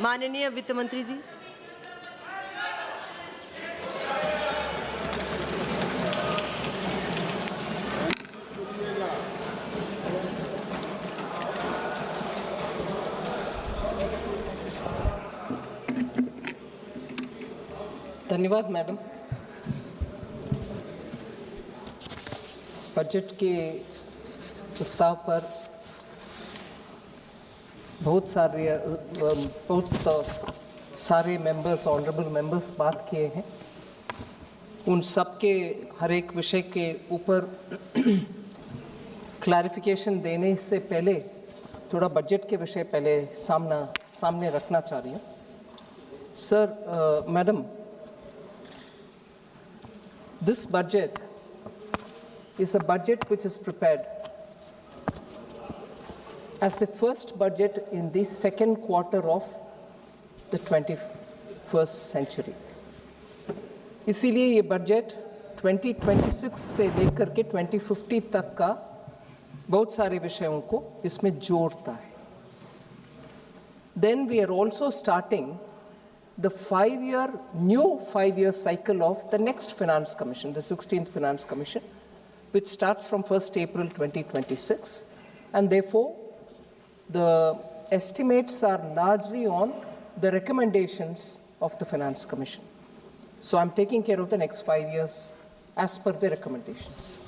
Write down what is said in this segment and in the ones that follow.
माननीय वित्त मंत्री जी। धन्यवाद मैडम। बजट के प्रस्ताव पर बहुत सारे मेंबर्स, ऑनरेबल मेंबर्स बात किए हैं। उन सब के हर एक विषय के ऊपर क्लैरिफिकेशन देने से पहले थोड़ा बजट के विषय पहले सामने रखना चाह रही हूँ। Sir, madam, this budget is a budget which is prepared as the first budget in the second quarter of the 21st century. इसीलिए ये बजट 2026 से लेकर के 2050 तक का बहुत सारे विषयों को इसमें जोड़ता है। Then we are also starting the new five-year cycle of the next Finance Commission, the 16th Finance Commission, which starts from 1st April 2026. And therefore, the estimates are largely on the recommendations of the Finance Commission. So I'm taking care of the next 5 years as per the recommendations.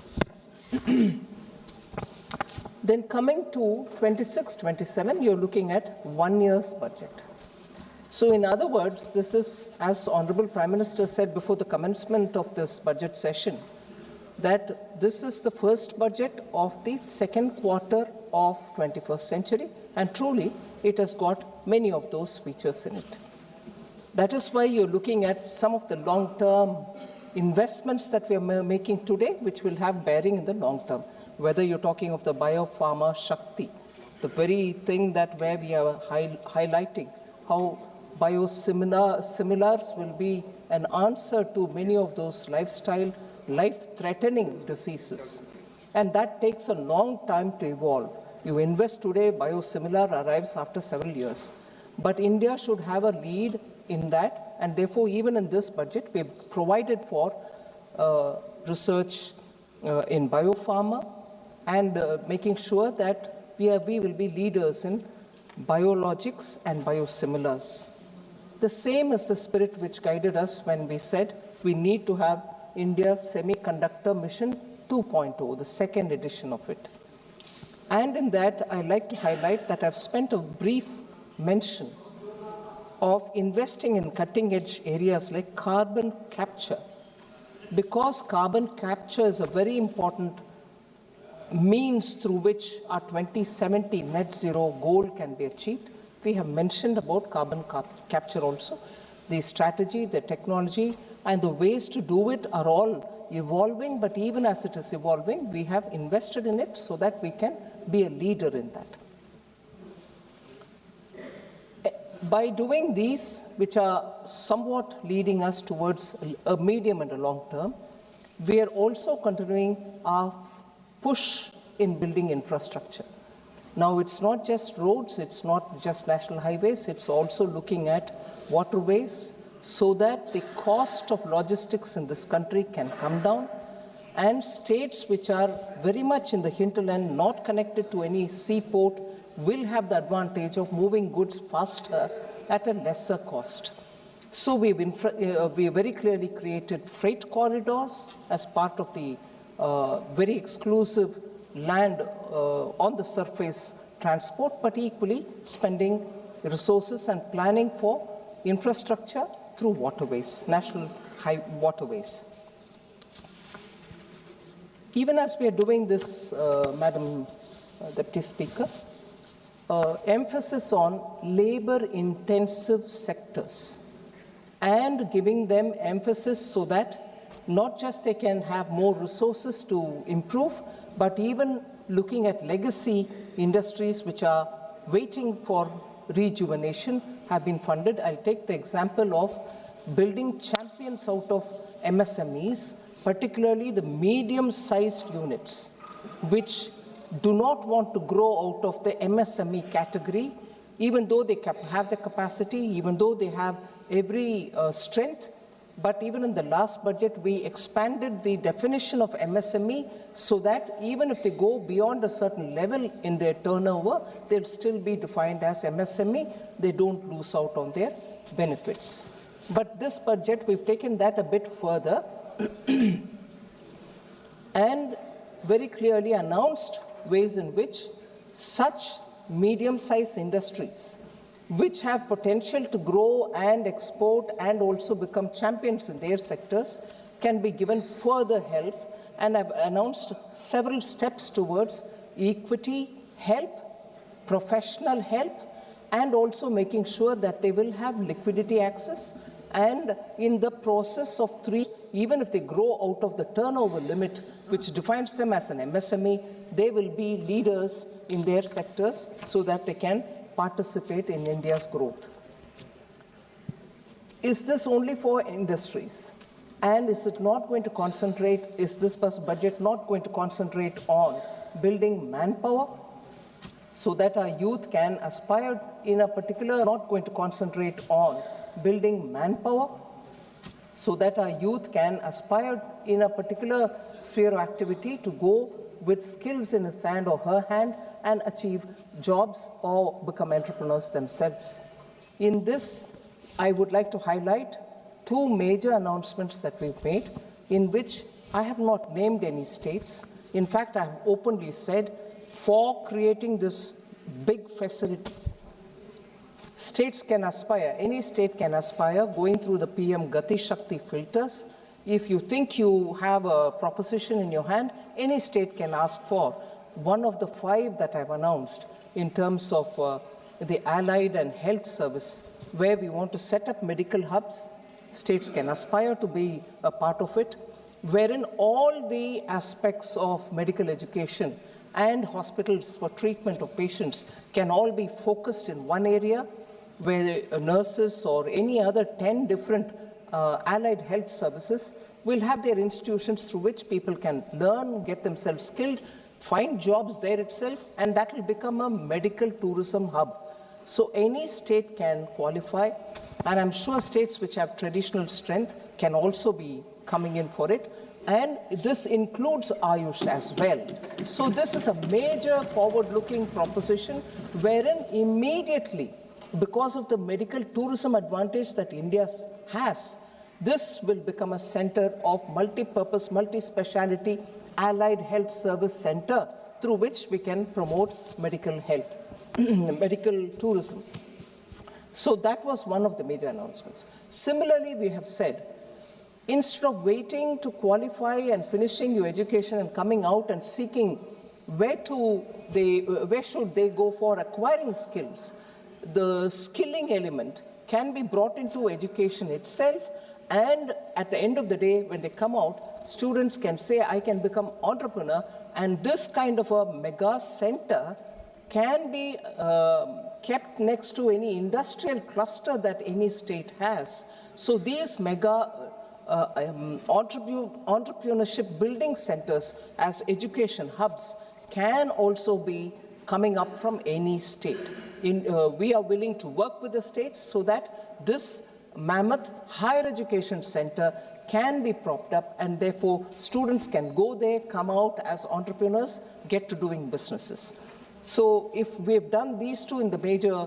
Then coming to 26-27, you're looking at 1 year's budget. So in other words, this is, as Honorable Prime Minister said before the commencement of this budget session, that this is the first budget of the second quarter of 21st century, and truly it has got many of those features in it. That is why you're looking at some of the long-term investments that we are making today, which will have bearing in the long term, whether you're talking of the Biopharma Shakti, the very thing that where we are highlighting how biosimilars will be an answer to many of those life-threatening diseases. And that takes a long time to evolve. You invest today, biosimilar arrives after several years. But India should have a lead in that, and therefore even in this budget, we've provided for research in biopharma and making sure that we will be leaders in biologics and biosimilars. The same is the spirit which guided us when we said we need to have India's Semiconductor Mission 2.0, the second edition of it. And in that, I like to highlight that I've spent a brief mention of investing in cutting-edge areas like carbon capture, because carbon capture is a very important means through which our 2070 net zero goal can be achieved. We have mentioned about carbon capture also. The strategy, the technology, and the ways to do it are all evolving, but even as it is evolving, we have invested in it so that we can be a leader in that. By doing these, which are somewhat leading us towards a medium and a long term, we are also continuing our push in building infrastructure. Now, it's not just roads, it's not just national highways, it's also looking at waterways so that the cost of logistics in this country can come down, and states which are very much in the hinterland, not connected to any seaport, will have the advantage of moving goods faster at a lesser cost. So we very clearly created freight corridors as part of the very exclusive land on the surface transport, but equally spending resources and planning for infrastructure through waterways, national waterways. Even as we are doing this, Madam Deputy Speaker, emphasis on labor-intensive sectors and giving them emphasis so that not just they can have more resources to improve, but even looking at legacy industries which are waiting for rejuvenation have been funded. I'll take the example of building champions out of MSMEs, particularly the medium-sized units, which do not want to grow out of the MSME category, even though they have the capacity, even though they have every strength. But even in the last budget, we expanded the definition of MSME so that even if they go beyond a certain level in their turnover, they'll still be defined as MSME. They don't lose out on their benefits. But this budget, we've taken that a bit further and very clearly announced ways in which such medium-sized industries which have potential to grow and export and also become champions in their sectors can be given further help, and I've announced several steps towards equity help, professional help, and also making sure that they will have liquidity access, and in the process of 3, even if they grow out of the turnover limit which defines them as an MSME, they will be leaders in their sectors so that they can participate in India's growth. Is this only for industries? And is it not going to concentrate, is this budget not going to concentrate on building manpower so that our youth can aspire in a particular, not going to concentrate on building manpower so that our youth can aspire in a particular sphere of activity to go with skills in his hand or her hand and achieve jobs or become entrepreneurs themselves. In this, I would like to highlight 2 major announcements that we've made, in which I have not named any states. In fact, I have openly said, for creating this big facility, states can aspire, any state can aspire, going through the PM Gati Shakti filters. If you think you have a proposition in your hand, any state can ask for one of the 5 that I've announced in terms of the allied and health service, where we want to set up medical hubs. States can aspire to be a part of it, wherein all the aspects of medical education and hospitals for treatment of patients can all be focused in one area, where nurses or any other 10 different allied health services will have their institutions through which people can learn, get themselves skilled, find jobs there itself, and that will become a medical tourism hub. So any state can qualify, and I'm sure states which have traditional strength can also be coming in for it. And this includes Ayush as well. So this is a major forward-looking proposition wherein immediately, because of the medical tourism advantage that India has, this will become a center of multi-purpose, multi-speciality allied health service center through which we can promote medical health, medical tourism. So that was one of the major announcements. Similarly, we have said, instead of waiting to qualify and finishing your education and coming out and seeking where should they go for acquiring skills, the skilling element can be brought into education itself, and at the end of the day, when they come out, students can say, I can become entrepreneur, and this kind of a mega center can be kept next to any industrial cluster that any state has. So these mega entrepreneurship building centers as education hubs can also be coming up from any state. We are willing to work with the states so that this mammoth higher education center can be propped up, and therefore students can go there, come out as entrepreneurs, get to doing businesses. So if we've done these 2 in the major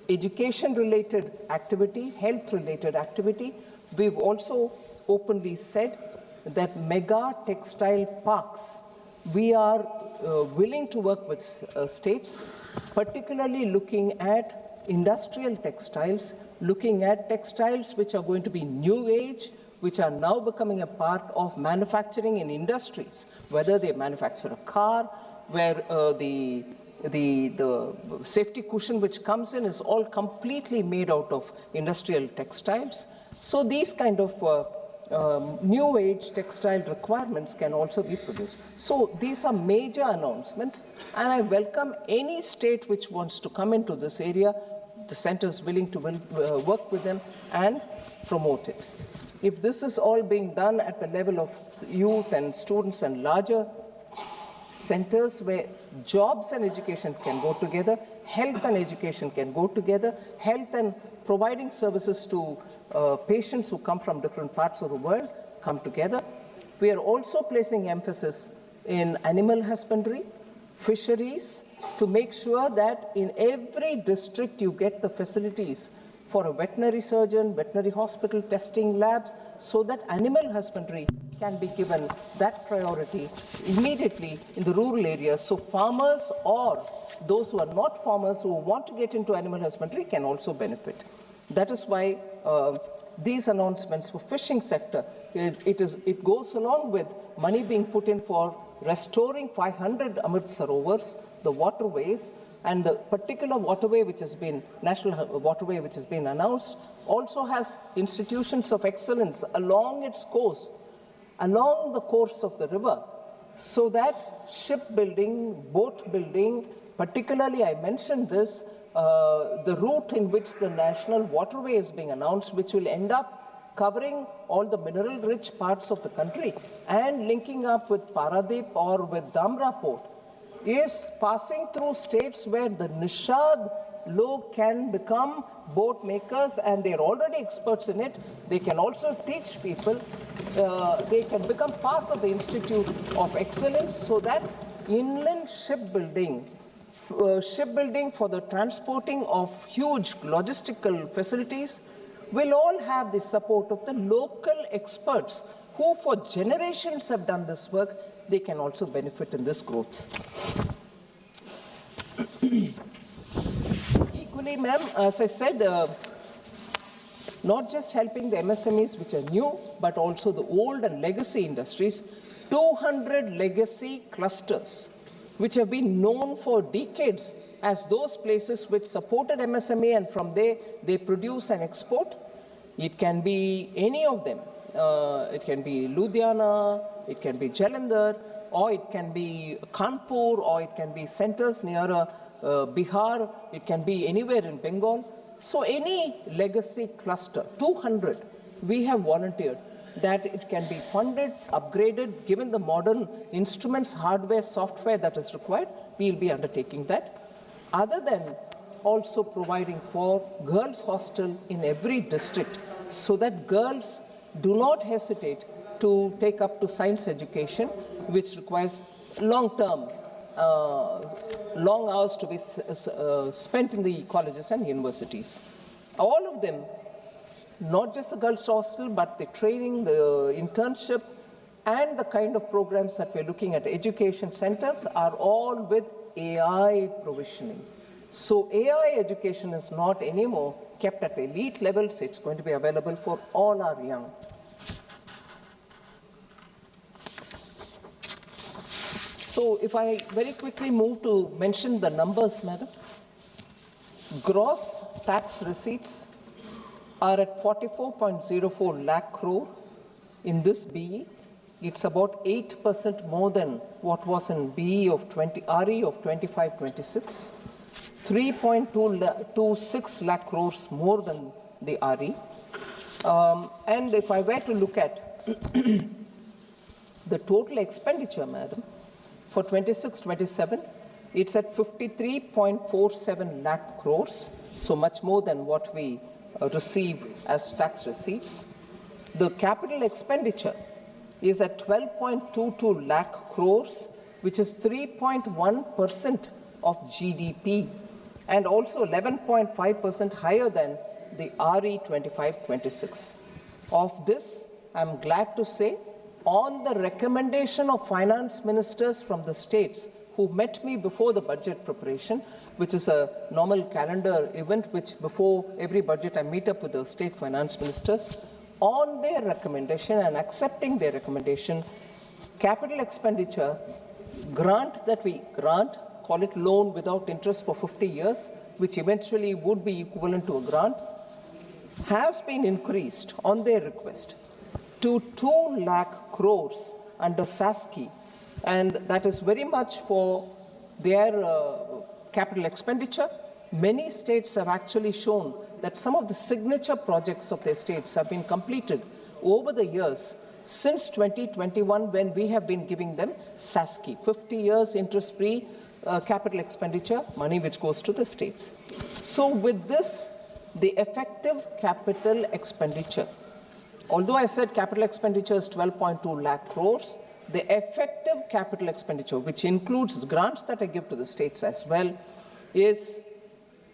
education-related activity, health-related activity, we've also openly said that mega textile parks, we are willing to work with states, particularly looking at industrial textiles, looking at textiles which are going to be new age, which are now becoming a part of manufacturing in industries, whether they manufacture a car, where the safety cushion which comes in is all completely made out of industrial textiles. So these kind of new age textile requirements can also be produced. So these are major announcements, and I welcome any state which wants to come into this area. The center is willing to work with them and promote it. If this is all being done at the level of youth and students and larger centers where jobs and education can go together, health and education can go together, health and providing services to patients who come from different parts of the world come together. We are also placing emphasis in animal husbandry, fisheries, to make sure that in every district you get the facilities for a veterinary surgeon, veterinary hospital, testing labs, so that animal husbandry can be given that priority immediately in the rural areas. So farmers or those who are not farmers who want to get into animal husbandry can also benefit. That is why these announcements for fishing sector, it goes along with money being put in for restoring 500 Amrit Sarovars, the waterways, and the particular waterway which has been, national waterway which has been announced, also has institutions of excellence along its course, along the course of the river, so that shipbuilding, boat building, particularly I mentioned this, the route in which the national waterway is being announced, which will end up covering all the mineral-rich parts of the country and linking up with Paradip or with Dhamra port, is passing through states where the Nishad log can become boat makers, and they're already experts in it. They can also teach people. They can become part of the Institute of Excellence, so that inland shipbuilding, shipbuilding for the transporting of huge logistical facilities, will all have the support of the local experts who for generations have done this work. They can also benefit in this growth. Equally, ma'am, as I said, not just helping the MSMEs which are new, but also the old and legacy industries, 200 legacy clusters which have been known for decades as those places which supported MSME, and from there they produce and export. It can be any of them. It can be Ludhiana, it can be Jalandhar, or it can be Kanpur, or it can be centers near Bihar, it can be anywhere in Bengal. So any legacy cluster, 200, we have volunteered that it can be funded, upgraded, given the modern instruments, hardware, software that is required, we will be undertaking that. Other than also providing for girls' hostel in every district, so that girls do not hesitate to take up to science education, which requires long-term, long hours to be spent in the colleges and universities. All of them, not just the girls' hostel, but the training, the internship, and the kind of programs that we're looking at education centers are all with AI provisioning. So AI education is not anymore kept at elite levels. It's going to be available for all our young. So if I very quickly move to mention the numbers, madam. Gross tax receipts are at 44.04 lakh crore in this BE. It's about 8% more than what was in BE of RE of 25-26. 3.26 lakh crores more than the RE. And if I were to look at the total expenditure, madam, for 26-27, it's at 53.47 lakh crores, so much more than what we receive as tax receipts. The capital expenditure is at 12.22 lakh crores, which is 3.1% of GDP, and also 11.5% higher than the RE 25-26. Of this, I'm glad to say, on the recommendation of finance ministers from the states who met me before the budget preparation, which is a normal calendar event, which before every budget I meet up with the state finance ministers, on their recommendation and accepting their recommendation, capital expenditure grant that we grant, call it loan without interest for 50 years, which eventually would be equivalent to a grant, has been increased on their request to 2 lakh crores under SASCI, and that is very much for their capital expenditure. Many states have actually shown that some of the signature projects of their states have been completed over the years since 2021 when we have been giving them SASKI, 50 years interest-free capital expenditure, money which goes to the states. So with this, the effective capital expenditure, although I said capital expenditure is 12.2 lakh crores, the effective capital expenditure, which includes the grants that I give to the states as well, is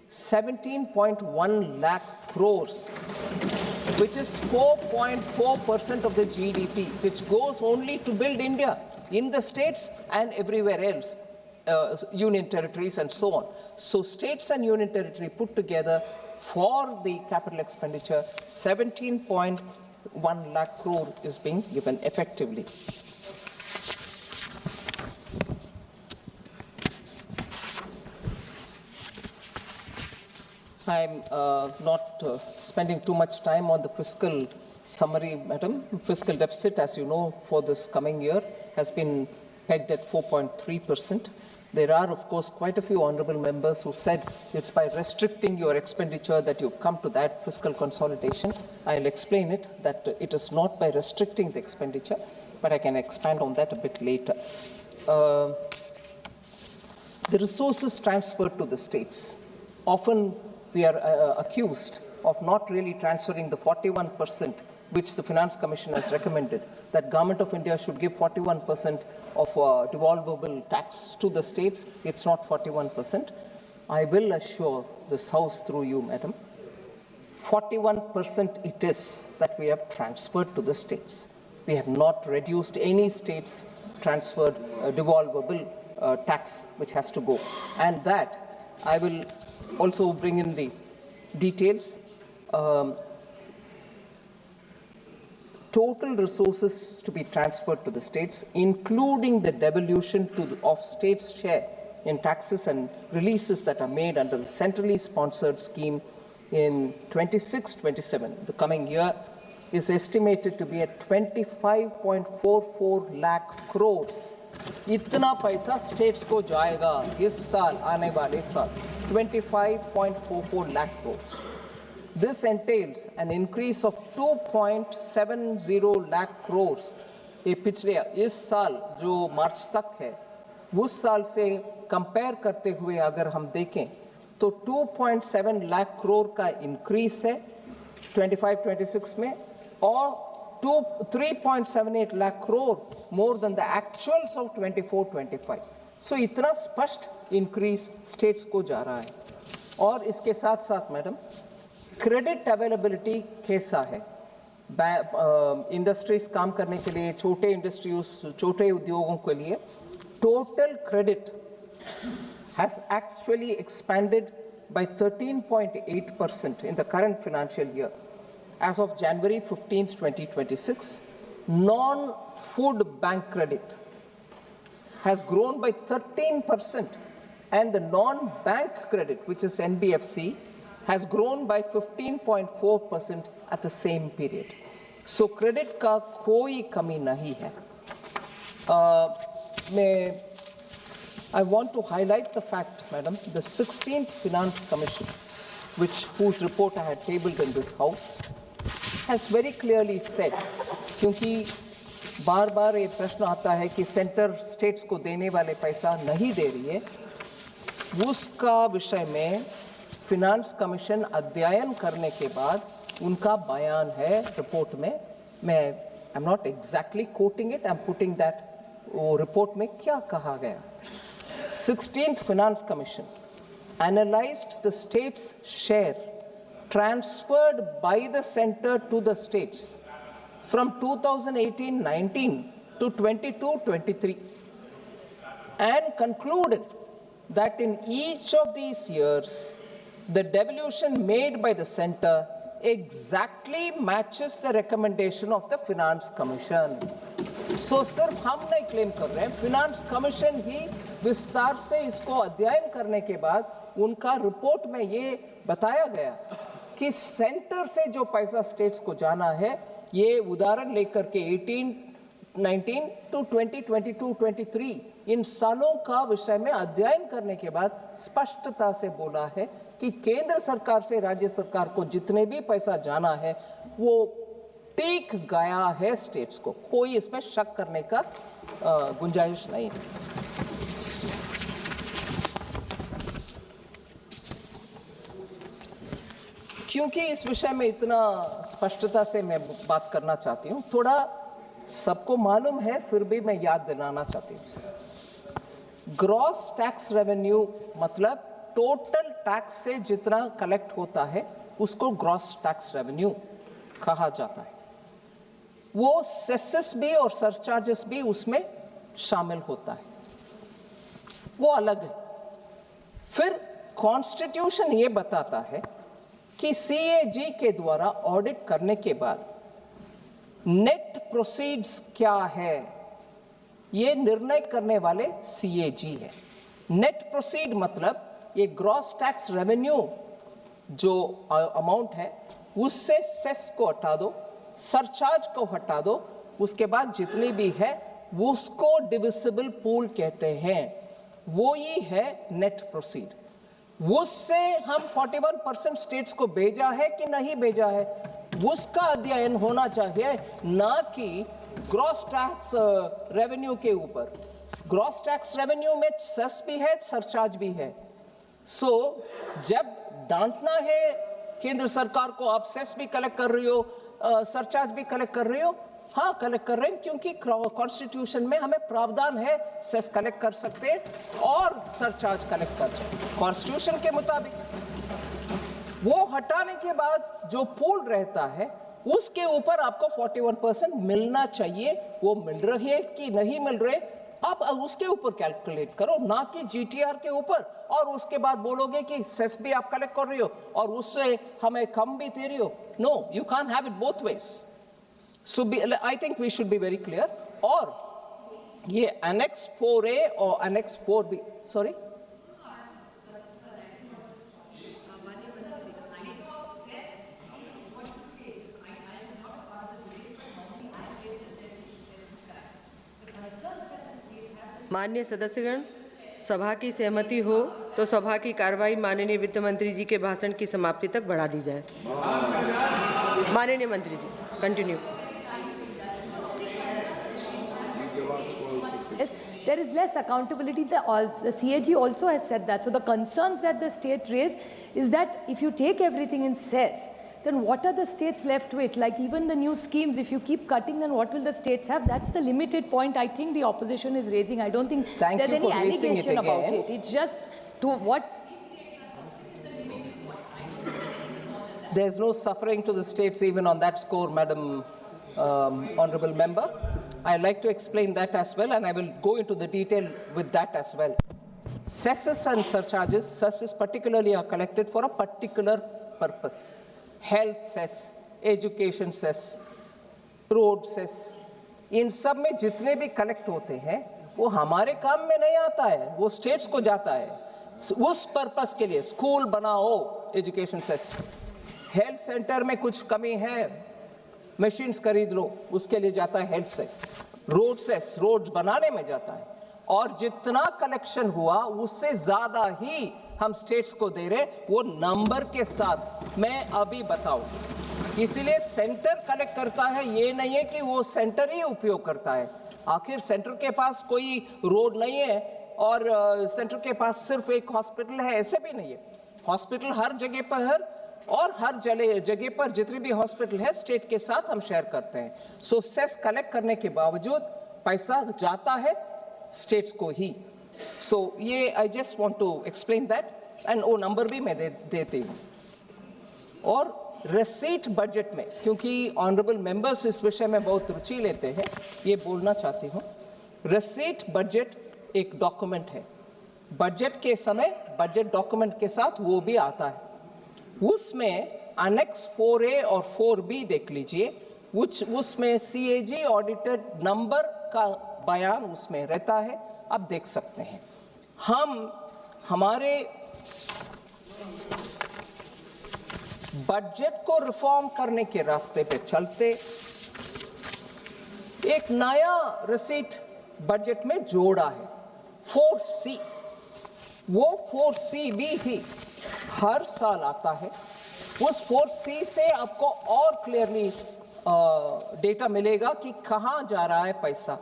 17.1 lakh crores, which is 4.4% of the GDP, which goes only to build India in the states and everywhere else, union territories and so on. So states and union territory put together for the capital expenditure, 17.1 lakh crore is being given effectively. I'm not spending too much time on the fiscal summary, Madam. Fiscal deficit, as you know, for this coming year has been pegged at 4.3%. There are, of course, quite a few honorable members who said it's by restricting your expenditure that you've come to that fiscal consolidation. I'll explain it, that it is not by restricting the expenditure, but I can expand on that a bit later. The resources transferred to the states. Often we are accused of not really transferring the 41% which the Finance Commission has recommended, that Government of India should give 41% of devolvable tax to the states. It's not 41%. I will assure this House through you, Madam, 41% it is that we have transferred to the states. We have not reduced any states transferred devolvable tax which has to go. And that I will also bring in the details. Total resources to be transferred to the states, including the devolution of states' share in taxes and releases that are made under the centrally sponsored scheme in 26-27, the coming year, is estimated to be at 25.44 lakh crores. इतना पैसा states को जाएगा इस साल, आने वाले साल, 25.44 lakh crores. This entails an increase of 2.70 lakh crores. ये पिछले इस साल जो मार्च तक है, उस साल से कंपेयर करते हुए अगर हम देखें तो 2.7 लाख करोड़ का इंक्रीज है 25-26 में, और 3.78 lakh crore more than the actuals of 24-25. So इतना स्पष्ट इंक्रीज स्टेट्स को जा रहा है. और इसके साथ साथ मैडम, क्रेडिट अवेलेबिलिटी कैसा है? इंडस्ट्रीज काम करने के लिए, छोटे इंडस्ट्रीज, छोटे उद्योगों के लिए total credit has actually expanded by 13.8% in the current financial year. As of January 15th, 2026, non-food bank credit has grown by 13%, and the non-bank credit, which is NBFC, has grown by 15.4% at the same period. So credit का कोई कमी नहीं है. I want to highlight the fact, Madam, the 16th Finance Commission, whose report I had tabled in this House, has very clearly said, क्योंकि बार-बार ये प्रश्न आता है कि सेंटर स्टेट्स को देने वाले पैसा नहीं दे रही है, उसका विषय में फिनांस कमीशन अध्ययन करने के बाद उनका बयान है रिपोर्ट में. मैं I am not exactly coating it, I am putting that वो रिपोर्ट में क्या कहा गया. 16th Finance Commission analyzed the state's share transferred by the center to the states from 2018-19 to 22-23 and concluded that in each of these years, the devolution made by the center exactly matches the recommendation of the Finance Commission. So सिर्फ हम नहीं claim कर रहे हैं, finance commission ही विस्तार से इसको अध्ययन करने के बाद उनका रिपोर्ट में ये बताया गया कि सेंटर से जो पैसा स्टेट्स को जाना है, ये उदाहरण लेकर के 18-19 to 20-22-23 इन सालों का विषय में अध्ययन करने के बाद स्पष्टता से बोला है कि केंद्र सरकार से राज्य सरकार को जितने भी पैसा जाना है वो टिक गया है स्टेट्स को, कोई इसमें शक करने का गुंजाइश नहीं है। क्योंकि इस विषय में इतना स्पष्टता से मैं बात करना चाहती हूँ, थोड़ा सबको मालूम है फिर भी मैं याद दिलाना चाहती हूँ। ग्रॉस टैक्स रेवेन्यू मतलब टोटल टैक्स से जितना कलेक्ट होता है उसको ग्रॉस टैक्स रेवेन्यू कहा जाता है। वो सेसेस भी और सरचार्जेस भी उसमें शामिल होता है, वो अलग है। फिर कॉन्स्टिट्यूशन ये बताता है कि सीएजी के द्वारा ऑडिट करने के बाद नेट प्रोसीड्स क्या है, ये निर्णय करने वाले सीएजी है। नेट प्रोसीड मतलब ये ग्रॉस टैक्स रेवेन्यू जो अमाउंट है उससे सेस को हटा दो, सरचार्ज को हटा दो, उसके बाद जितनी भी है उसको डिविजिबल पूल कहते हैं, वो ही है नेट प्रोसीड। उससे हम 41% स्टेट्स को भेजा है कि नहीं भेजा है, उसका अध्ययन होना चाहिए, ना कि ग्रॉस टैक्स रेवेन्यू के ऊपर। ग्रॉस टैक्स रेवेन्यू में सेस भी है, सरचार्ज भी है। जब डांटना है केंद्र सरकार को, आप सेस भी कलेक्ट कर रही हो, सरचार्ज भी कलेक्ट कर रही हो, हाँ कलेक्ट कर रहे हैं, क्योंकि कॉन्स्टिट्यूशन में हमें प्रावधान है सेस कलेक्ट कर सकते हैं और सरचार्ज कलेक्ट कर सकते हैं कॉन्स्टिट्यूशन के मुताबिक। वो हटाने के बाद जो पूल रहता है उसके ऊपर आपको 41% मिलना चाहिए। वो मिल रही है कि नहीं मिल रहे, आप उसके ऊपर कैलकुलेट करो, ना कि जीटीआर के ऊपर, और उसके बाद बोलोगे कि सेस भी आप कलेक्ट कर रही हो और उससे हमें कम भी दे रही हो। No, you can't have it both ways. So I think we should be very clear. और ये एनेक्स 4A और एनेक्स 4B, सॉरी, माननीय सदस्यगण, सभा की सहमति हो तो सभा की कार्रवाई माननीय वित्त मंत्री जी के भाषण की समाप्ति तक बढ़ा दी जाए। माननीय मंत्री जी, continue. There is less accountability. The CAG also has said that. So the concerns that the state raised is that if you take everything in cess, then what are the states left with? Like even the new schemes, if you keep cutting, then what will the states have? That's the limited point I think the opposition is raising. I don't think there's any allegation about it. It's just to what. There's no suffering to the states even on that score, Madam Honorable Member. I'd like to explain that as well, and I will go into the detail with that as well. Cesses and surcharges, cesses particularly are collected for a particular purpose. Health cess, education cess, road cess, इन सब में जितने भी collect होते हैं वो हमारे काम में नहीं आता है, वो स्टेट्स को जाता है उस पर्पस के लिए। स्कूल बनाओ, एजुकेशन सेस, हेल्थ सेंटर में कुछ कमी है, मशीन्स खरीद लो, उसके लिए जाता है health cess. Road cess, road बनाने में जाता है, और जितना कलेक्शन हुआ उससे ज्यादा ही हम स्टेट्स को दे रहे, वो नंबर के साथ मैं अभी बताऊं। इसीलिए सेंटर कलेक्ट करता है, ये नहीं है कि वो सेंटर ही उपयोग करता है। आखिर सेंटर के पास कोई रोड नहीं है और सेंटर के पास सिर्फ एक हॉस्पिटल है, ऐसे भी नहीं है। हॉस्पिटल हर जगह पर है, और हर जगह पर जितनी भी हॉस्पिटल है स्टेट के साथ हम शेयर करते हैं। सो सेस कलेक्ट करने के बावजूद पैसा जाता है स्टेट्स को ही। सो ये I just want to explain that, and वो नंबर भी मैं देती हूँ। और रिसीट बजट में, क्योंकि ऑनरेबल मेंबर्स इस विषय में बहुत रुचि लेते हैं, ये बोलना चाहती हूँ। रिसीट बजट एक डॉक्यूमेंट है, बजट के समय बजट डॉक्यूमेंट के साथ वो भी आता है। उसमें अनेक्स 4A और 4B देख लीजिए, उसमें CAG ऑडिटेड नंबर का बयान उसमें रहता है, आप देख सकते हैं। हम हमारे बजट को रिफॉर्म करने के रास्ते पे चलते एक नया रिसीट बजट में जोड़ा है, 4C। वो 4C भी ही हर साल आता है। उस 4C से आपको और क्लियरली डेटा मिलेगा कि कहाँ जा रहा है पैसा।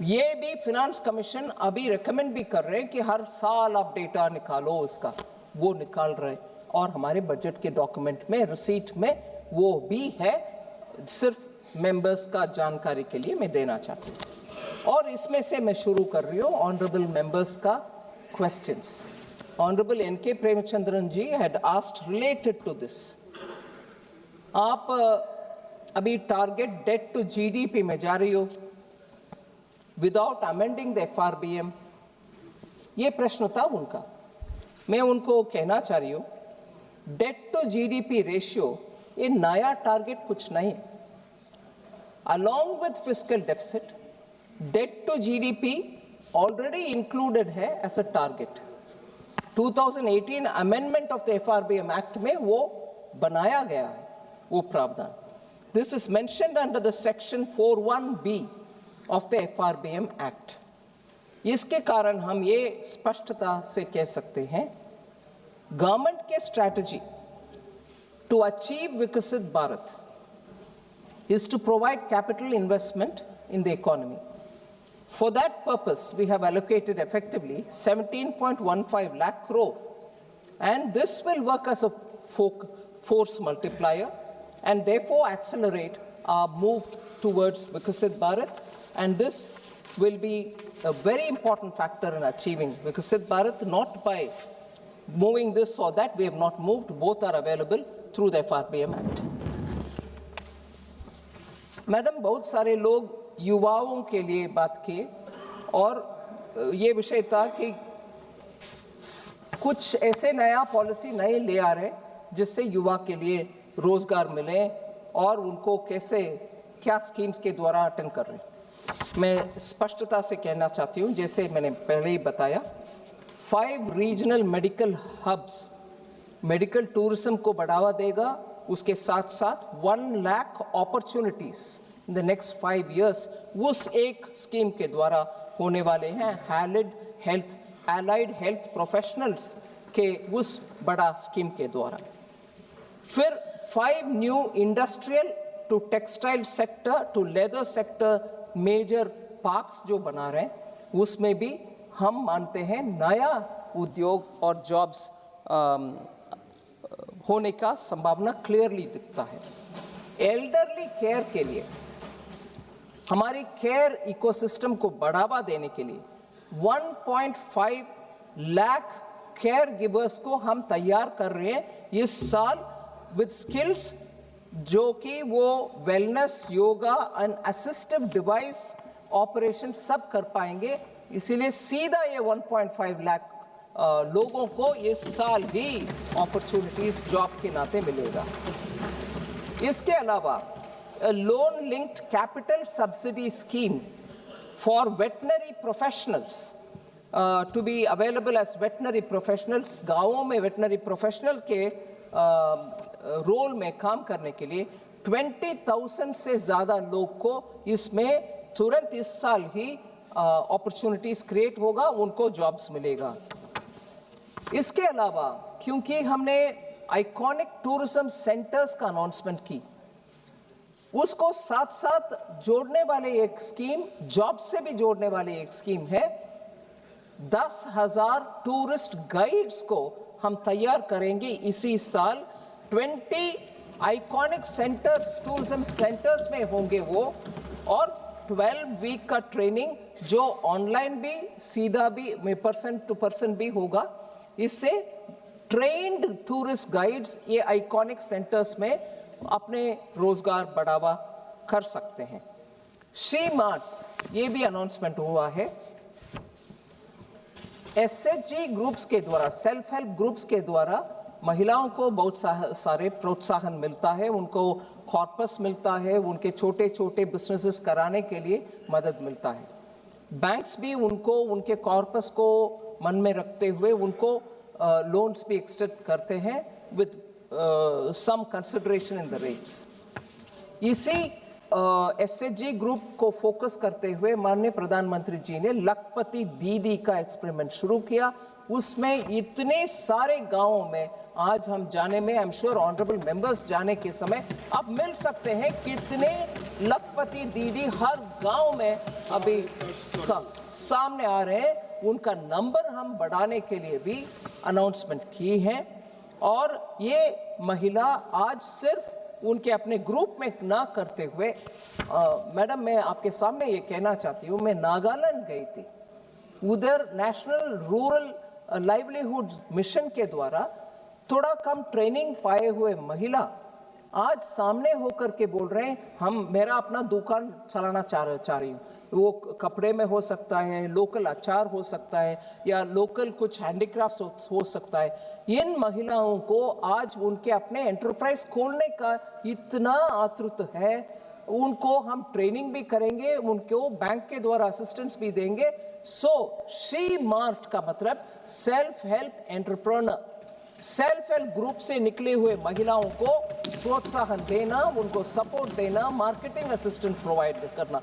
ये भी फिनांस कमीशन अभी रेकमेंड भी कर रहे हैं कि हर साल आप डेटा निकालो उसका, वो निकाल रहे हैं। और हमारे बजट के डॉक्यूमेंट में रिसीट में वो भी है, सिर्फ मेंबर्स का जानकारी के लिए मैं देना चाहती हूँ। और इसमें से मैं शुरू कर रही हूँ ऑनरेबल मेंबर्स का questions. Honourable N K. Premachandran ji had asked related to this. आप अभी टारगेट डेट टू जीडीपी में जा रही हो विदाउट अमेंडिंग द FRBM, ये प्रश्न था उनका। मैं उनको कहना चाह रही हूँ, डेट टू जीडीपी रेशियो ये नया टारगेट कुछ नहीं है। Along with fiscal deficit, debt to GDP already included है as a target. 2018 amendment of the FRBM act में वो बनाया गया है, वो प्रावधान। This is mentioned under the section 41B of the FRBM Act. इसके कारण हम ये स्पष्टता से कह सकते हैं, गवर्नमेंट के स्ट्रैटेजी टू अचीव विकसित Bharat is to provide capital investment in the economy. For that purpose, we have allocated effectively 17.15 lakh crore, and this will work as a force multiplier and therefore accelerate our move towards Viksit Bharat. And this will be a very important factor in achieving Viksit Bharat, not by moving this or that. We have not moved. Both are available through the FRBM Act. Madam, बहुत सारे लोग युवाओं के लिए बात किए और ये विषय था कि कुछ ऐसे नया पॉलिसी नए ले आ रहे जिससे युवा के लिए रोजगार मिले और उनको कैसे क्या स्कीम्स के द्वारा अटेंड कर रहे हैं। मैं स्पष्टता से कहना चाहती हूँ, जैसे मैंने पहले ही बताया, 5 regional medical hubs medical tourism को बढ़ावा देगा। उसके साथ साथ 1 lakh opportunities in the next 5 years उस एक स्कीम के द्वारा होने वाले हैं। एलाइड हेल्थ प्रोफेशनल्स के उस बड़ा स्कीम के द्वारा। फिर 5 new industrial to textile sector to leather sector major parks जो बना रहे हैं, उसमें भी हम मानते हैं नया उद्योग और जॉब्स होने का संभावना क्लियरली दिखता है। एल्डरली केयर के लिए, हमारी केयर इकोसिस्टम को बढ़ावा देने के लिए 1.5 लाख केयर गिवर्स को हम तैयार कर रहे हैं इस साल विद स्किल्स, जो कि वो wellness, yoga and assistive device operation सब कर पाएंगे। इसीलिए सीधा ये 1.5 लाख लोगों को इस साल ही अपॉर्चुनिटीज जॉब के नाते मिलेगा। इसके अलावा loan linked capital subsidy scheme for veterinary professionals to be available as veterinary professionals. गाँवों में वेटनरी प्रोफेशनल के रोल में काम करने के लिए 20,000 से ज़्यादा लोग को इसमें तुरंत इस साल ही अपॉर्चुनिटीज क्रिएट होगा, उनको जॉब्स मिलेगा। इसके अलावा क्योंकि हमने आइकॉनिक टूरिज्म सेंटर्स का अनाउंसमेंट की, उसको साथ साथ जोड़ने वाले एक स्कीम, जॉब से भी जोड़ने वाले एक स्कीम है। 10,000 टूरिस्ट गाइड्स को हम तैयार करेंगे इसी साल। 20 आइकॉनिक सेंटर्स, टूरिज्म सेंटर्स में होंगे वो, और 12 वीक का ट्रेनिंग जो ऑनलाइन भी, सीधा भी, पर्सन टू पर्सन भी होगा। इससे ट्रेन्ड टूरिस्ट गाइड्स ये आइकॉनिक सेंटर्स में अपने रोजगार बढ़ावा कर सकते हैं। शी मार्ट्स, ये भी अनाउंसमेंट हुआ है। SHG ग्रुप्स के द्वारा, सेल्फ हेल्प ग्रुप्स के द्वारा महिलाओं को बहुत सारे प्रोत्साहन मिलता है, उनको कॉर्पस मिलता है, उनके छोटे छोटे बिजनेसेस कराने के लिए मदद मिलता है। बैंक्स भी उनको, उनके कॉर्पस को मन में रखते हुए उनको लोन्स भी एक्सटेंड करते हैं with some consideration in the rates. इसी SHG ग्रुप को फोकस करते हुए माननीय प्रधानमंत्री जी ने लखपति दीदी का एक्सपेरिमेंट शुरू किया। उसमें इतने सारे गांवों में आज हम जाने में, आई एम श्योर ऑनरेबल मेंबर्स जाने के समय आप मिल सकते हैं, कितने लखपति दीदी हर गांव में अभी सामने आ रहे हैं। उनका नंबर हम बढ़ाने के लिए भी अनाउंसमेंट की है। और ये महिला आज सिर्फ उनके अपने ग्रुप में ना करते हुए, मैडम मैं आपके सामने ये कहना चाहती हूँ, मैं नागालैंड गई थी, उधर नेशनल रूरल लाइवलीहुड मिशन के द्वारा थोड़ा कम ट्रेनिंग पाए हुए महिला आज सामने होकर के बोल रहे हैं मेरा अपना दुकान चलाना चाह रही हूँ। वो कपड़े में हो सकता है, लोकल अचार हो सकता है, या लोकल कुछ हैंडीक्राफ्ट्स हो सकता है। इन महिलाओं को आज उनके अपने एंटरप्राइज खोलने का इतना आतुर है, उनको हम ट्रेनिंग भी करेंगे, उनको बैंक के द्वारा असिस्टेंस भी देंगे। सो शी मार्ट का मतलब self help entrepreneur, self help group से निकले हुए महिलाओं को प्रोत्साहन देना, उनको सपोर्ट देना, मार्केटिंग असिस्टेंट प्रोवाइड करना।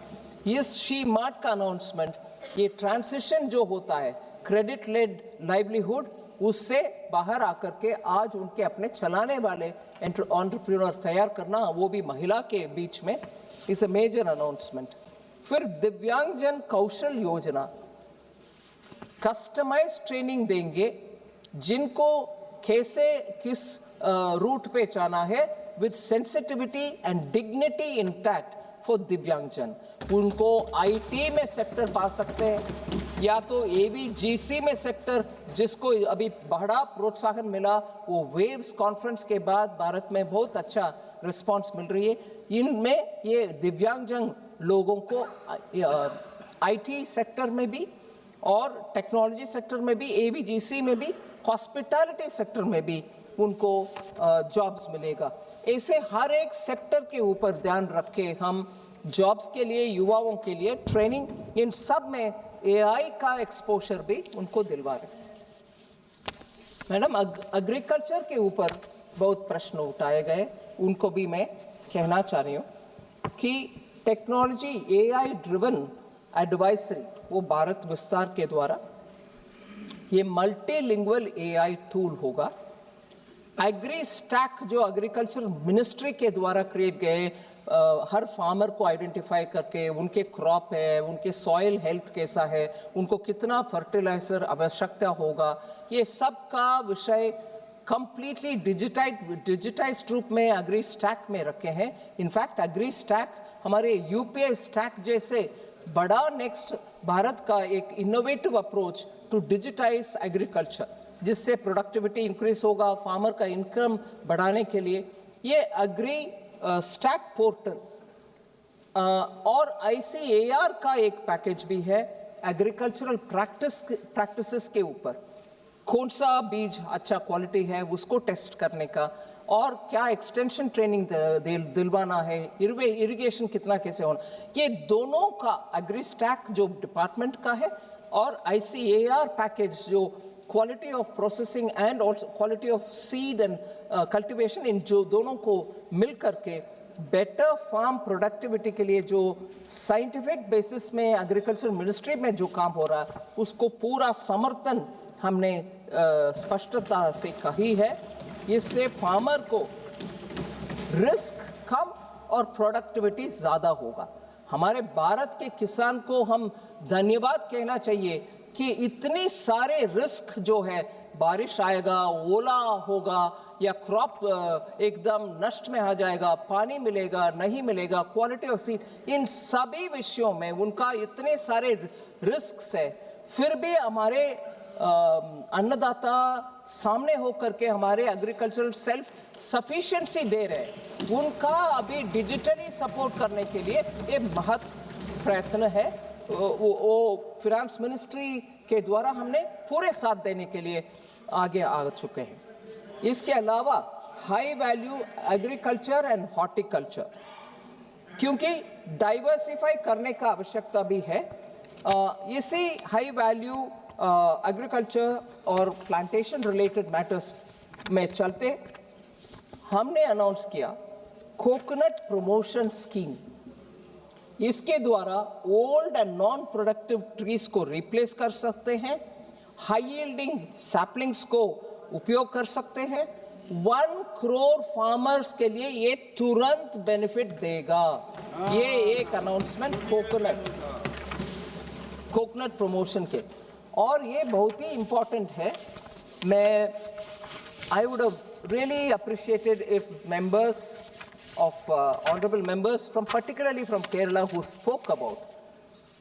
इस शी मार्ट का अनाउंसमेंट, ये ट्रांसिशन जो होता है क्रेडिट लेड लाइवलीहुड, उससे बाहर आकर के आज उनके अपने चलाने वाले एंटरप्रेन्योर तैयार करना, वो भी महिला के बीच में, इज अ मेजर अनाउंसमेंट। फिर दिव्यांगजन कौशल योजना, कस्टमाइज ट्रेनिंग देंगे जिनको कैसे किस रूट पे जाना है, with sensitivity and dignity intact for दिव्यांगजन। उनको आईटी में सेक्टर पा सकते हैं, या तो एवीजीसी में सेक्टर, जिसको अभी बड़ा प्रोत्साहन मिला, वो वेव्स कॉन्फ्रेंस के बाद भारत में बहुत अच्छा रिस्पांस मिल रही है। इनमें ये दिव्यांगजन लोगों को आईटी सेक्टर में भी और टेक्नोलॉजी सेक्टर में भी, एवीजीसी में भी, हॉस्पिटैलिटी सेक्टर में भी उनको जॉब्स मिलेगा। ऐसे हर एक सेक्टर के ऊपर ध्यान रख के हम जॉब्स के लिए, युवाओं के लिए ट्रेनिंग, इन सब में एआई का एक्सपोजर भी उनको दिलवा रहे। मैडम एग्रीकल्चर के ऊपर बहुत प्रश्न उठाए गए, उनको भी मैं कहना चाह रही हूँ कि टेक्नोलॉजी एआई ड्रिवन एडवाइजरी, वो भारत विस्तार के द्वारा ये मल्टीलिंगुअल एआई टूल होगा। एग्री स्टैक जो एग्रीकल्चर मिनिस्ट्री के द्वारा क्रिएट गए, हर फार्मर को आइडेंटिफाई करके उनके क्रॉप है, उनके सॉइल हेल्थ कैसा है, उनको कितना फर्टिलाइजर आवश्यकता होगा, ये सब का विषय कंप्लीटली डिजिटाइज्ड रूप में एग्री स्टैक में रखे हैं। इनफैक्ट एग्री स्टैक हमारे यूपीआई स्टैक जैसे बड़ा नेक्स्ट भारत का एक innovative approach to digitise agriculture, जिससे प्रोडक्टिविटी इंक्रीज होगा, फार्मर का इनकम बढ़ाने के लिए ये एग्री स्टैक पोर्टल और आईसीएआर का एक पैकेज भी है एग्रीकल्चरल प्रैक्टिसेस के ऊपर, कौन सा बीज अच्छा क्वालिटी है उसको टेस्ट करने का, और क्या एक्सटेंशन ट्रेनिंग दिलवाना है, इरिगेशन कितना कैसे होना, ये दोनों का एग्री स्टैक जो डिपार्टमेंट का है और आईसीएआर पैकेज जो quality of processing and also quality of seed and cultivation, इन जो दोनों को मिल करके बेटर फार्म प्रोडक्टिविटी के लिए जो साइंटिफिक बेसिस में एग्रीकल्चर मिनिस्ट्री में जो काम हो रहा है, उसको पूरा समर्थन हमने स्पष्टता से कही है। इससे फार्मर को रिस्क कम और प्रोडक्टिविटी ज़्यादा होगा। हमारे भारत के किसान को हम धन्यवाद कहना चाहिए कि इतने सारे रिस्क जो है, बारिश आएगा, ओला होगा, या क्रॉप एकदम नष्ट में आ जाएगा, पानी मिलेगा नहीं मिलेगा, क्वालिटी ऑफ सीड, इन सभी विषयों में उनका इतने सारे रिस्क है, फिर भी हमारे अन्नदाता सामने होकर के हमारे एग्रीकल्चरल सेल्फ सफिशिएंसी दे रहे हैं। उनका अभी डिजिटली सपोर्ट करने के लिए ये महत्व प्रयत्न है, वो फिनांस मिनिस्ट्री के द्वारा हमने पूरे साथ देने के लिए आगे आ चुके हैं। इसके अलावा high value agriculture and horticulture, क्योंकि डाइवर्सिफाई करने का आवश्यकता भी है, इसी हाई वैल्यू एग्रीकल्चर और प्लांटेशन रिलेटेड मैटर्स में चलते हमने अनाउंस किया कोकोनट प्रमोशन स्कीम। इसके द्वारा old and non productive trees को रिप्लेस कर सकते हैं हाई यील्डिंग सैपलिंग्स को उपयोग कर सकते हैं। 1 करोड़ फार्मर्स के लिए ये तुरंत बेनिफिट देगा। ये एक अनाउंसमेंट कोकोनट प्रमोशन के, और ये बहुत ही इंपॉर्टेंट है। I would have really appreciated if members of honorable members from particularly from Kerala who spoke about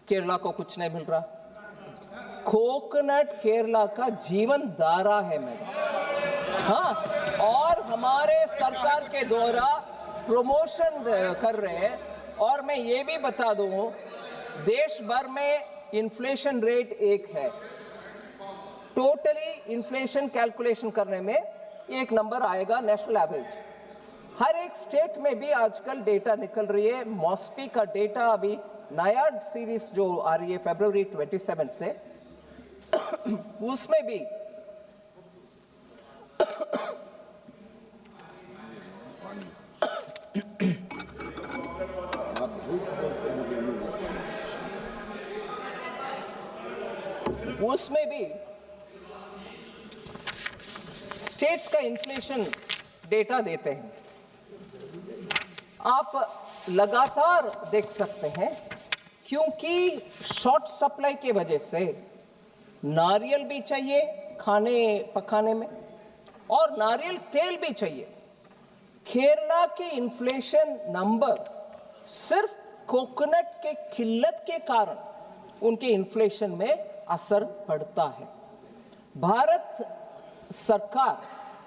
Kerala को कुछ नहीं मिल रहा। कोकोनट केरला का जीवन धारा है मैडम। हाँ, और हमारे सरकार के द्वारा प्रमोशन कर रहे हैं। और मैं ये भी बता दूं, देश भर में इन्फ्लेशन रेट 1 है। टोटली इन्फ्लेशन कैलकुलेशन करने में एक नंबर आएगा नेशनल एवरेज। हर एक स्टेट में भी आजकल डेटा निकल रही है। मॉस्पी का डेटा अभी नया सीरीज जो आ रही है फरवरी 27 से, उसमें भी स्टेट्स का इन्फ्लेशन डेटा देते हैं। आप लगातार देख सकते हैं, क्योंकि शॉर्ट सप्लाई की वजह से नारियल भी चाहिए खाने पकाने में, और नारियल तेल भी चाहिए। केरला के इन्फ्लेशन नंबर सिर्फ कोकोनट के किल्लत के कारण उनके इन्फ्लेशन में असर पड़ता है। भारत सरकार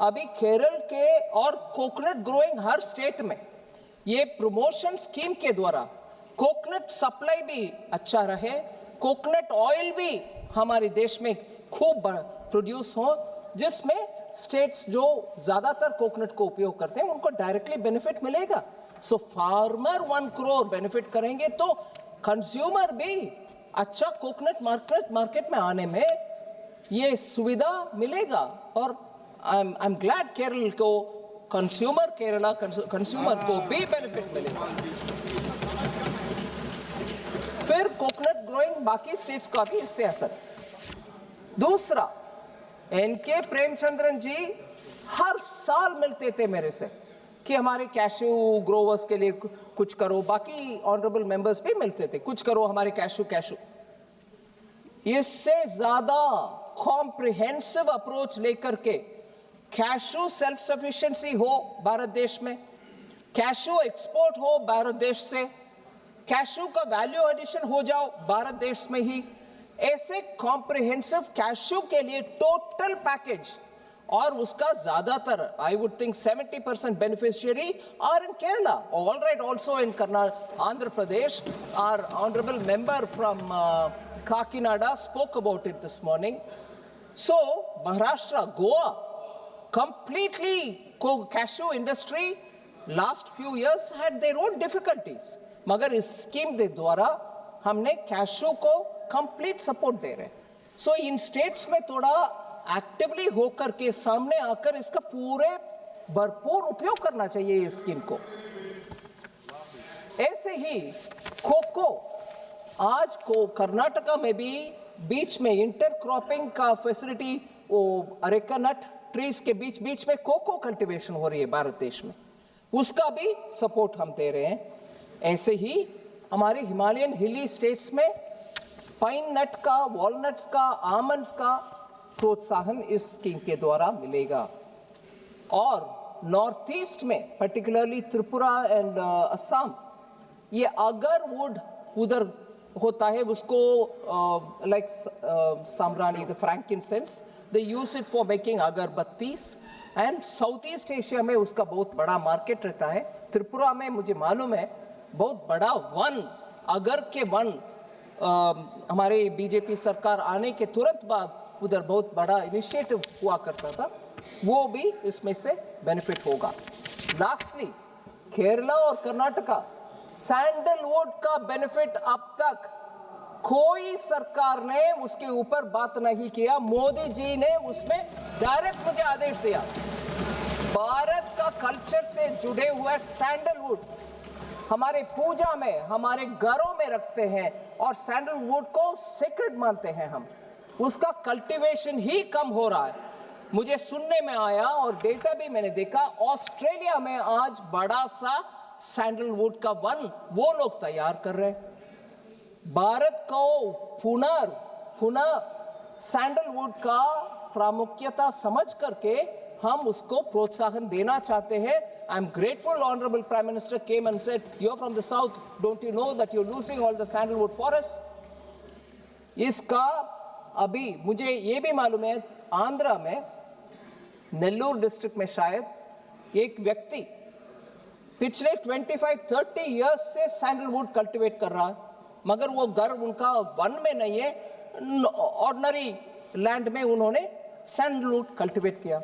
अभी केरल के और कोकोनट ग्रोइंग हर स्टेट में ये प्रमोशन स्कीम के द्वारा कोकोनट सप्लाई भी अच्छा रहे, कोकोनट ऑयल भी हमारे देश में खूब प्रोड्यूस हो, जिसमें स्टेट्स जो ज्यादातर कोकोनट को उपयोग करते हैं उनको डायरेक्टली बेनिफिट मिलेगा। सो फार्मर 1 करोड़ बेनिफिट करेंगे, तो कंज्यूमर भी अच्छा कोकोनट मार्केट में आने में ये सुविधा मिलेगा। और आई एम ग्लैड केरल को केरला कंज्यूमर को भी बेनिफिट मिलेगा। फिर कोकोनट ग्रोइंग बाकी स्टेट्स का भी इससे असर। दूसरा, एनके प्रेमचंद्रन जी हर साल मिलते थे मेरे से कि हमारे कैशू ग्रोवर्स के लिए कुछ करो। बाकी ऑनरेबल मेंबर्स भी मिलते थे, कुछ करो हमारे कैशू। इससे ज्यादा कॉम्प्रिहेंसिव अप्रोच लेकर के कैशू सेल्फ सफिशिएंसी हो भारत देश में, कैशू एक्सपोर्ट हो भारत देश से, कैशू का वैल्यू एडिशन हो जाओ भारत देश में ही, ऐसे कॉम्प्रिहेंसिव कैशू के लिए टोटल पैकेज, और उसका ज्यादातर I would think 70% beneficiary are in Kerala, all right also in Karnataka, Andhra Pradesh. Are honourable member from Kakinada spoke about it this morning. So Maharashtra, Goa, completely cashew industry last few years had their own difficulties. मगर इस scheme के द्वारा हमने cashew को complete support दे रहे हैं। सो इन states में थोड़ा एक्टिवली होकर के सामने आकर इसका पूरे भरपूर उपयोग करना चाहिए इस स्कीम को। ऐसे ही कोको, आज को कर्नाटका में भी बीच में इंटरक्रॉपिंग का फैसिलिटी, वो अरेका ट्रीज के बीच में कोको कल्टीवेशन हो रही है भारत देश में, उसका भी सपोर्ट हम दे रहे हैं। ऐसे ही हमारे हिमालयन हिली स्टेट्स में पाइन नट का, वॉलनट्स का, आमंड्स का प्रोत्साहन इस स्कीम के द्वारा मिलेगा। और नॉर्थ ईस्ट में पर्टिकुलरली त्रिपुरा एंड असम, ये अगरवुड उधर होता है, उसको लाइक साम्रानी, the frankincense, they use it for making agarbattis, and south east Asia में उसका बहुत बड़ा मार्केट रहता है। त्रिपुरा में मुझे मालूम है बहुत बड़ा अगर के हमारे बीजेपी सरकार आने के तुरंत बाद उधर बहुत बड़ा इनिशिएटिव हुआ करता था, वो भी इसमें से बेनिफिट होगा। लास्टली, केरला और कर्नाटका, सैंडलवुड का बेनिफिट अब तक कोई सरकार ने उसके ऊपर बात नहीं किया। मोदी जी ने उसमें डायरेक्ट मुझे आदेश दिया। भारत का कल्चर से जुड़े हुए सैंडलवुड हमारे पूजा में, हमारे घरों में रखते हैं, और सैंडलवुड को सीक्रेट मानते हैं हम। उसका कल्टीवेशन ही कम हो रहा है। मुझे सुनने में आया और डेटा भी मैंने देखा, ऑस्ट्रेलिया में आज बड़ा सा सैंडलवुड का वन वो लोग तैयार कर रहे हैं। भारत को पुनः सैंडलवुड का प्रामुख्यता समझ करके हम उसको प्रोत्साहन देना चाहते हैं। I am grateful honourable prime minister came and said, you are from the south, don't you know that you are losing all the sandalwood forest. इसका अभी मुझे ये भी मालूम है, आंध्रा में नेल्लूर डिस्ट्रिक्ट में शायद एक व्यक्ति पिछले 25-30 इयर्स से सैंडलवुड कल्टीवेट कर रहा है, मगर वो घर उनका वन में नहीं है, ऑर्डिनरी लैंड में उन्होंने सैंडलवुड कल्टीवेट किया।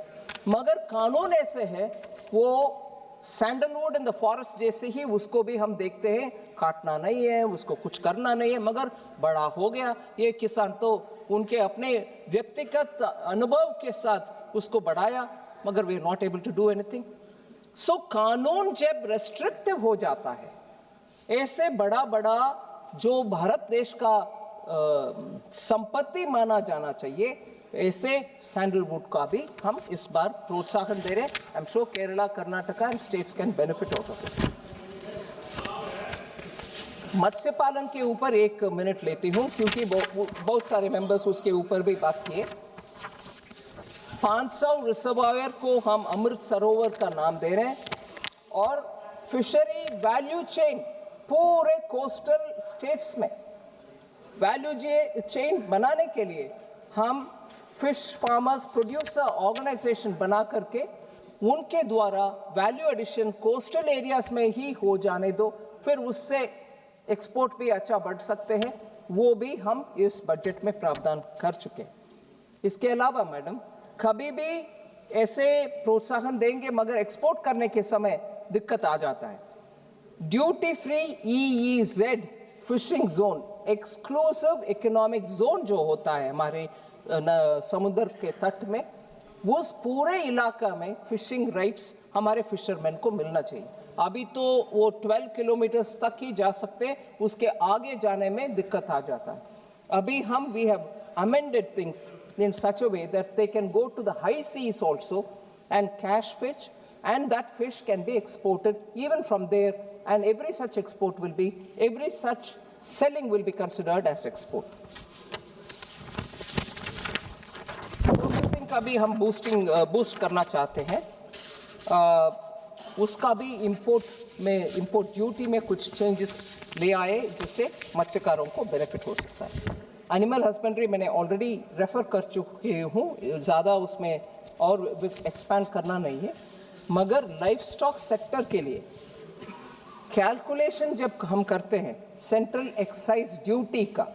मगर कानून ऐसे है, वो सैंडलवुड इन द फॉरेस्ट जैसे ही उसको भी हम देखते हैं, काटना नहीं है, उसको कुछ करना नहीं है, मगर बड़ा हो गया ये किसान तो उनके अपने व्यक्तिगत अनुभव के साथ उसको बढ़ाया, मगर we are not able to do anything. So कानून जब रेस्ट्रिक्टिव हो जाता है, ऐसे बड़ा बड़ा जो भारत देश का संपत्ति माना जाना चाहिए, ऐसे सैंडलवुड का भी हम इस बार प्रोत्साहन दे रहे हैं। I am sure Kerala, Karnataka and states can benefit out of it. मत्स्य पालन के ऊपर 1 मिनट लेती हूं, क्योंकि बहुत सारे मेंबर्स उसके ऊपर भी बात किए। 500 रिजर्वायर को हम अमृत सरोवर का नाम दे रहे हैं, और फिशरी वैल्यू चेन पूरे कोस्टल स्टेट्स में वैल्यू चेन बनाने के लिए हम फिश फार्मर्स प्रोड्यूसर ऑर्गेनाइजेशन बना करके उनके द्वारा वैल्यू एडिशन कोस्टल एरियाज में ही हो जाने दो, फिर उससे एक्सपोर्ट भी अच्छा बढ़ सकते हैं। वो भी हम इस बजट में प्रावधान कर चुके हैं। इसके अलावा मैडम, कभी भी ऐसे प्रोत्साहन देंगे मगर एक्सपोर्ट करने के समय दिक्कत आ जाता है। Duty free EEZ fishing zone, exclusive economic zone जो होता है हमारे समुद्र के तट में, उस पूरे इलाका में फिशिंग राइट्स हमारे फिशरमैन को मिलना चाहिए। अभी तो वो 12 किलोमीटर तक ही जा सकते हैं, उसके आगे जाने में दिक्कत आ जाता है। अभी हम we have amended things in such a way that they can go to the high seas also and catch fish, and that fish can be exported even from there, and every such selling will be considered as export. Processing का भी हम boost करना चाहते हैं, उसका भी import duty में कुछ चेंजेस ले आए जिससे मत्स्यकारों को बेनिफिट हो सकता है। एनिमल हस्बेंड्री मैंने ऑलरेडी रेफर कर चुकी हूँ, ज़्यादा उसमें और एक्सपैंड करना नहीं है, मगर लाइफ स्टॉक सेक्टर के लिए कैलकुलेशन जब हम करते हैं सेंट्रल एक्साइज ड्यूटी का,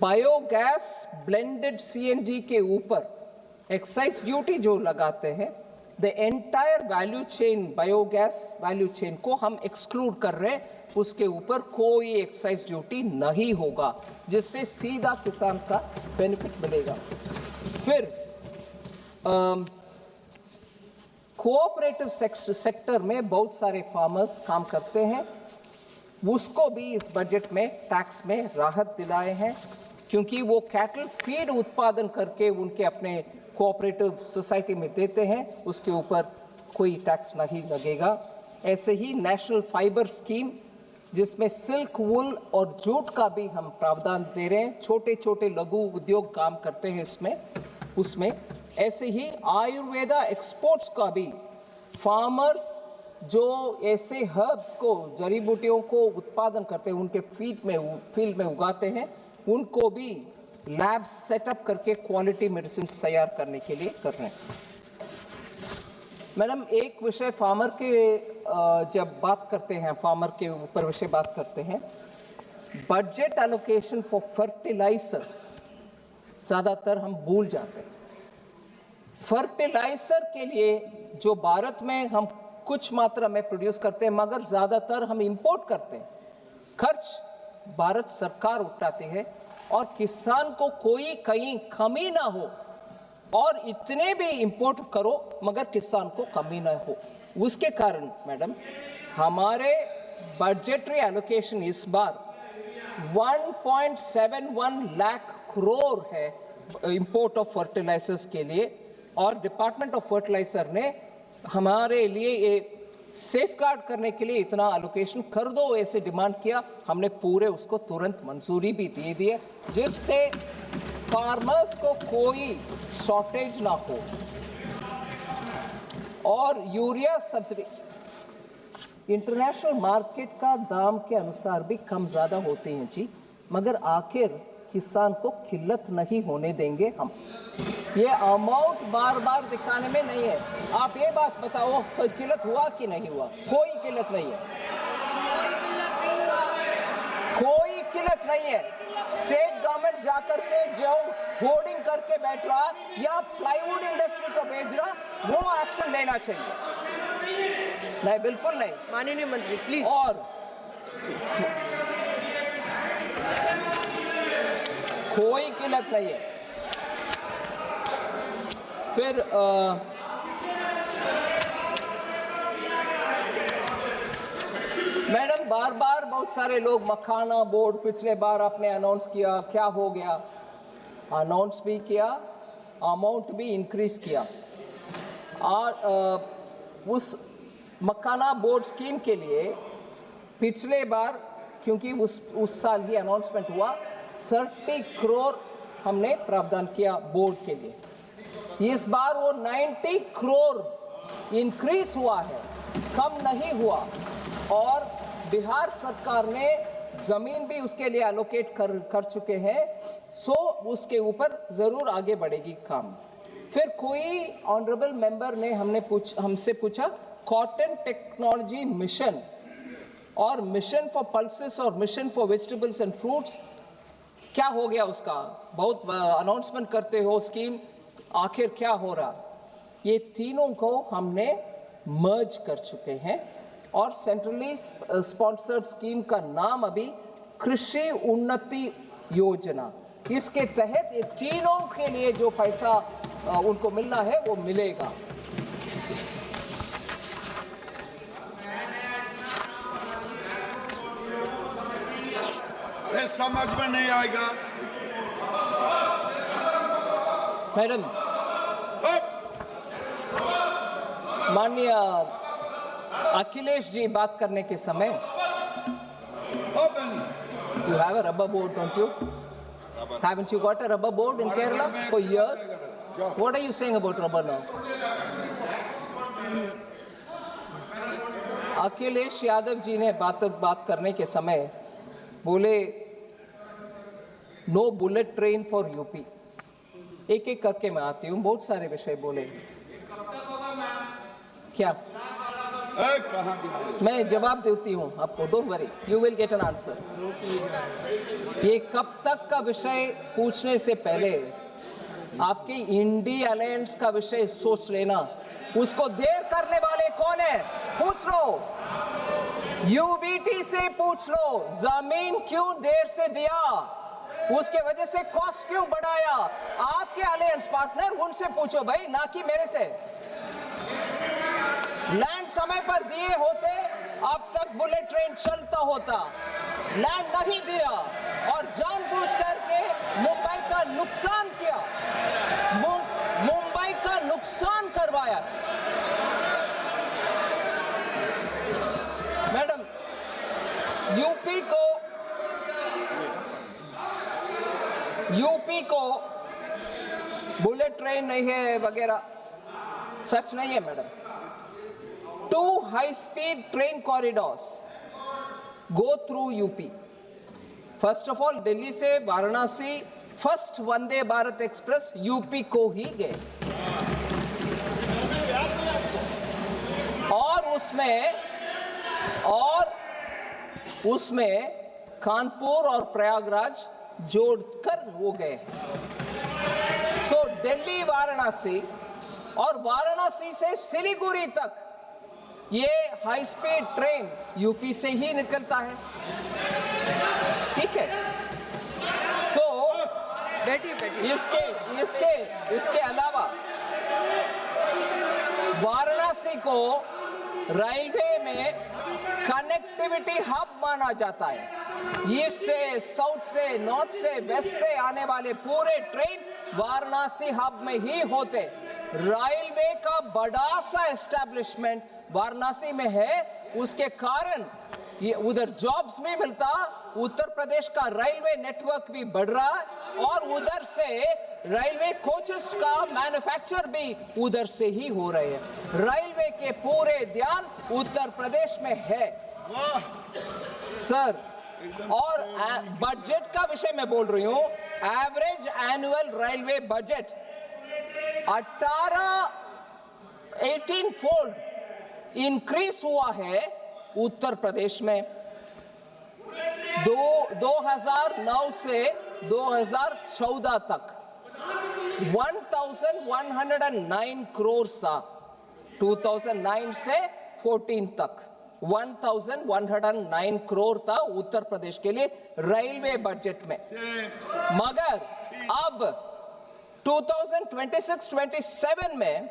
बायोगैस ब्लेंडेड CNG के ऊपर एक्साइज ड्यूटी जो लगाते हैं, the entire value chain, biogas value chain को हम एक्सक्लूड कर रहे हैं, उसके ऊपर कोई एक्साइज ड्यूटी नहीं होगा, जिससे सीधा किसान का बेनिफिट मिलेगा। फिर कोऑपरेटिव सेक्टर में बहुत सारे फार्मर्स काम करते हैं, उसको भी इस बजट में टैक्स में राहत दिलाए हैं, क्योंकि वो कैटल फीड उत्पादन करके उनके अपने कोऑपरेटिव सोसाइटी में देते हैं, उसके ऊपर कोई टैक्स नहीं लगेगा। ऐसे ही नेशनल फाइबर स्कीम, जिसमें सिल्क, वूल और जूट का भी हम प्रावधान दे रहे हैं, छोटे छोटे लघु उद्योग काम करते हैं उसमें। ऐसे ही आयुर्वेदा एक्सपोर्ट्स का भी फार्मर्स जो ऐसे हर्ब्स को, जड़ी बूटियों को उत्पादन करते हैं, उनके फील्ड में उगाते हैं, उनको भी लैब सेटअप करके क्वालिटी मेडिसिन तैयार करने के लिए कर रहे हैं। मैडम, एक विषय फार्मर के जब बात करते हैं, फार्मर के ऊपर विषय बात करते हैं, बजट एलोकेशन फॉर फर्टिलाइजर ज़्यादातर हम भूल जाते हैं। फर्टिलाइजर के लिए जो भारत में हम कुछ मात्रा में प्रोड्यूस करते हैं, मगर ज़्यादातर हम इंपोर्ट करते हैं। खर्च भारत सरकार उठाती है और किसान को कोई कहीं कमी ना हो, और इतने भी इंपोर्ट करो मगर किसान को कमी ना हो। उसके कारण मैडम, हमारे बजटरी एलोकेशन इस बार 1.71 लाख करोड़ है इंपोर्ट ऑफ फर्टिलाइजर्स के लिए, और डिपार्टमेंट ऑफ फर्टिलाइजर ने हमारे लिए ये सेफगार्ड करने के लिए इतना एलोकेशन कर दो ऐसे डिमांड किया। हमने पूरे उसको तुरंत मंजूरी भी दे दी है, जिससे फार्मर्स को कोई शॉर्टेज ना हो। और यूरिया सब्सिडी इंटरनेशनल मार्केट का दाम के अनुसार भी कम ज्यादा होते हैं जी, मगर आखिर किसान को किल्लत नहीं होने देंगे हम। ये अमाउंट बार बार दिखाने में नहीं है। आप ये बात बताओ, कोई किल्लत हुआ कि नहीं हुआ? कोई किल्लत नहीं है, कोई किल्लत नहीं है। स्टेट गवर्नमेंट जाकर के जो होर्डिंग करके बैठ रहा या प्लाईवुड इंडस्ट्री को भेज रहा, वो एक्शन लेना चाहिए। नहीं, बिल्कुल नहीं। माननीय मंत्री प्लीज। और कोई किल्लत नहीं है। फिर मैडम, बार बार बहुत सारे लोग मखाना बोर्ड पिछले बार आपने अनाउंस किया, क्या हो गया? अनाउंस भी किया, अमाउंट भी इंक्रीज किया, और उस मखाना बोर्ड स्कीम के लिए पिछले बार, क्योंकि उस साल भी अनाउंसमेंट हुआ, 30 करोड़ हमने प्रावधान किया बोर्ड के लिए। इस बार वो 90 करोड़ इंक्रीज हुआ है, कम नहीं हुआ। और बिहार सरकार ने जमीन भी उसके लिए एलोकेट कर चुके हैं, सो उसके ऊपर जरूर आगे बढ़ेगी काम। फिर कोई ऑनरेबल मेंबर ने हमसे पूछा कॉटन टेक्नोलॉजी मिशन और मिशन फॉर पल्सेस और mission for vegetables and fruits, क्या हो गया उसका? बहुत अनाउंसमेंट करते हो स्कीम, आखिर क्या हो रहा? ये तीनों को हमने मर्ज कर चुके हैं, और सेंट्रली स्पॉन्सर्ड स्कीम का नाम अभी कृषि उन्नति योजना। इसके तहत ये तीनों के लिए जो पैसा उनको मिलना है वो मिलेगा। समझ में नहीं आएगा मैडम। माननीय अखिलेश जी बात करने के समय, you have a rubber board, don't you? Haven't you got a rubber board in Kerala for years? What are you saying about rubber now? Akhilesh Yadav ji ने बात करने के समय बोले no bullet train for UP. एक एक करके मैं आती हूँ, बहुत सारे विषय बोले। क्या मैं जवाब देती हूँ आपको, don't worry, you will get an answer. ये कब तक का विषय पूछने से पहले आपके इंडी अलायंस का विषय सोच लेना। उसको देर करने वाले कौन है? पूछ लो, यूबीटी से पूछ लो, जमीन क्यों देर से दिया, उसके वजह से कॉस्ट क्यों बढ़ाया। आपके अलायंस पार्टनर, उनसे पूछो भाई, ना कि मेरे से। लैंड समय पर दिए होते अब तक बुलेट ट्रेन चलता होता, लैंड नहीं दिया और जानबूझ करके मुंबई का नुकसान किया, मुंबई का नुकसान करवाया। मैडम, यूपी को बुलेट ट्रेन नहीं है वगैरह, सच नहीं है madam. 2 high-speed train corridors go through UP. First of all, Delhi से Varanasi first Vande Bharat express UP को ही गए, और उसमें कानपुर और प्रयागराज जोड़कर वो गए। सो दिल्ली वाराणसी और वाराणसी से सिलीगुड़ी तक ये हाई स्पीड ट्रेन यूपी से ही निकलता है, ठीक है। सो इसके अलावा वाराणसी को रेलवे में कनेक्टिविटी हब माना जाता है। ईस्ट से, साउथ से, नॉर्थ से, वेस्ट से आने वाले पूरे ट्रेन वाराणसी हब में ही होते। रेलवे का बड़ा सा एस्टेब्लिशमेंट वाराणसी में है, उसके कारण ये उधर जॉब्स भी मिलता, उत्तर प्रदेश का रेलवे नेटवर्क भी बढ़ रहा है और उधर से रेलवे कोचेस का मैन्युफैक्चर भी उधर से ही हो रहे हैं। रेलवे के पूरे ध्यान उत्तर प्रदेश में है सर। और बजट का विषय में बोल रही हूं, average annual railway budget 18 fold increase हुआ है उत्तर प्रदेश में। 2009 से 2014 तक 1109 करोड़ था। 2009 से 14 तक 1109 करोड़ था उत्तर प्रदेश के लिए रेलवे बजट में। मगर अब 2026-27 में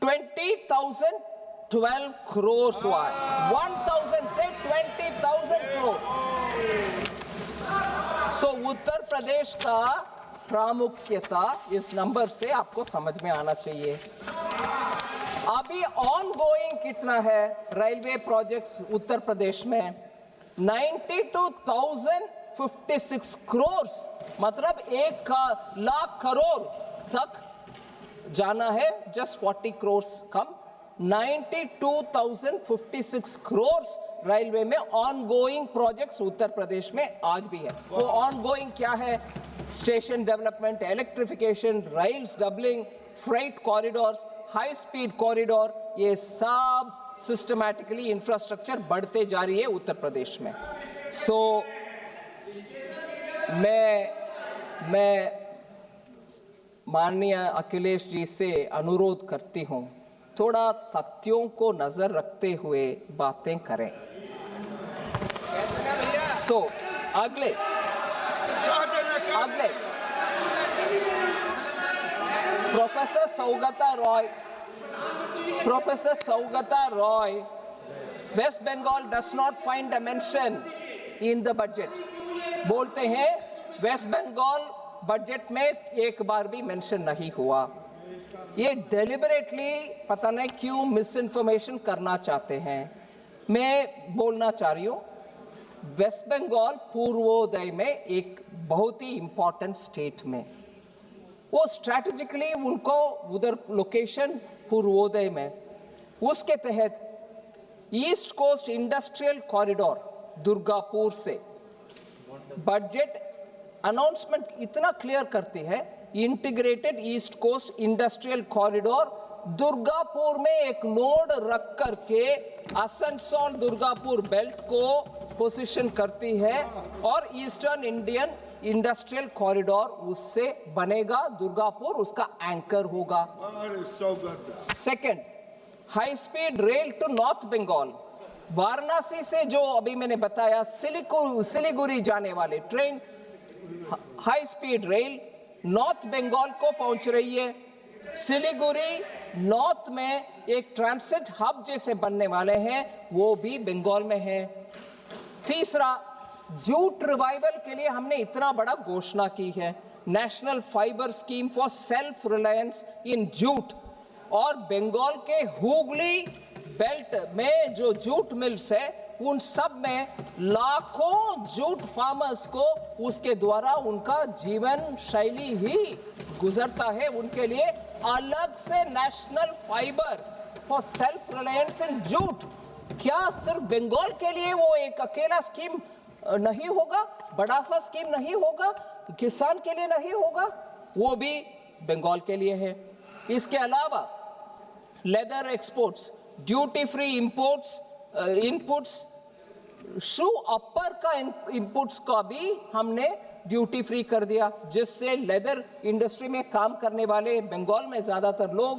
20,012 करोड़ हुआ है। 1,000 से 20,000 करोड़। सो उत्तर प्रदेश का प्रामुख्यता इस नंबर से आपको समझ में आना चाहिए। अभी ऑन गोइंग कितना है रेलवे प्रोजेक्ट्स उत्तर प्रदेश में? 92,056 करोड़, मतलब 1,00,000 करोड़ तक जाना है। जस्ट 40 करोड़ कम। 92,056 करोड़ रेलवे में on going projects Uttar Pradesh में आज भी है। वो ऑन गोइंग क्या है? Station development, electrification, rails doubling, freight corridors, high speed corridor, ये सब सिस्टमैटिकली इंफ्रास्ट्रक्चर बढ़ते जा रही है उत्तर प्रदेश में। सो मैं माननीय अखिलेश जी से अनुरोध करती हूं, थोड़ा तथ्यों को नजर रखते हुए बातें करें। सो अगले professor Saugata Roy, west Bengal does not find a mention in the budget. बोलते हैं वेस्ट बंगाल बजट में एक बार भी मेंशन नहीं हुआ। ये डेलिबरेटली पता नहीं क्यों मिस इन्फॉर्मेशन करना चाहते हैं। मैं बोलना चाह रही हूँ, वेस्ट बंगाल पूर्वोदय में एक बहुत ही इंपॉर्टेंट स्टेट में, वो स्ट्रैटेजिकली उनको उधर लोकेशन पूर्वोदय में, उसके तहत east coast industrial corridor Durgapur से बजट अनाउंसमेंट इतना क्लियर करती है, integrated east coast industrial corridor Durgapur में एक नोड रख करके आसनसोल दुर्गापुर बेल्ट को पोजीशन करती है और ईस्टर्न इंडियन इंडस्ट्रियल कॉरिडोर उससे बनेगा। दुर्गापुर उसका एंकर होगा। Second, high speed rail to north Bengal, Varanasi से जो अभी मैंने बताया सिलीगुड़ी जाने वाले train, high speed rail north Bengal को पहुंच रही है। सिलीगुड़ी नॉर्थ में एक ट्रांसिट हब जैसे बनने वाले हैं, वो भी बंगाल में है। तीसरा, जूट रिवाइवल के लिए हमने इतना बड़ा घोषणा की है, national fibre scheme for self reliance in jute, और बंगाल के हुगली बेल्ट में जो जूट मिल्स है उन सब में लाखों जूट फार्मर्स को उसके द्वारा उनका जीवन शैली ही गुजरता है। उनके लिए अलग से national fibre for self reliance in jute. क्या सिर्फ बंगाल के लिए वो एक अकेला स्कीम नहीं होगा, बड़ा सा स्कीम नहीं होगा, किसान के लिए नहीं होगा, वो भी बंगाल के लिए है। इसके अलावा leather exports, duty free imports, inputs, shoe upper का इनपुट्स का भी हमने ड्यूटी फ्री कर दिया, जिससे लेदर इंडस्ट्री में काम करने वाले बंगाल में ज्यादातर लोग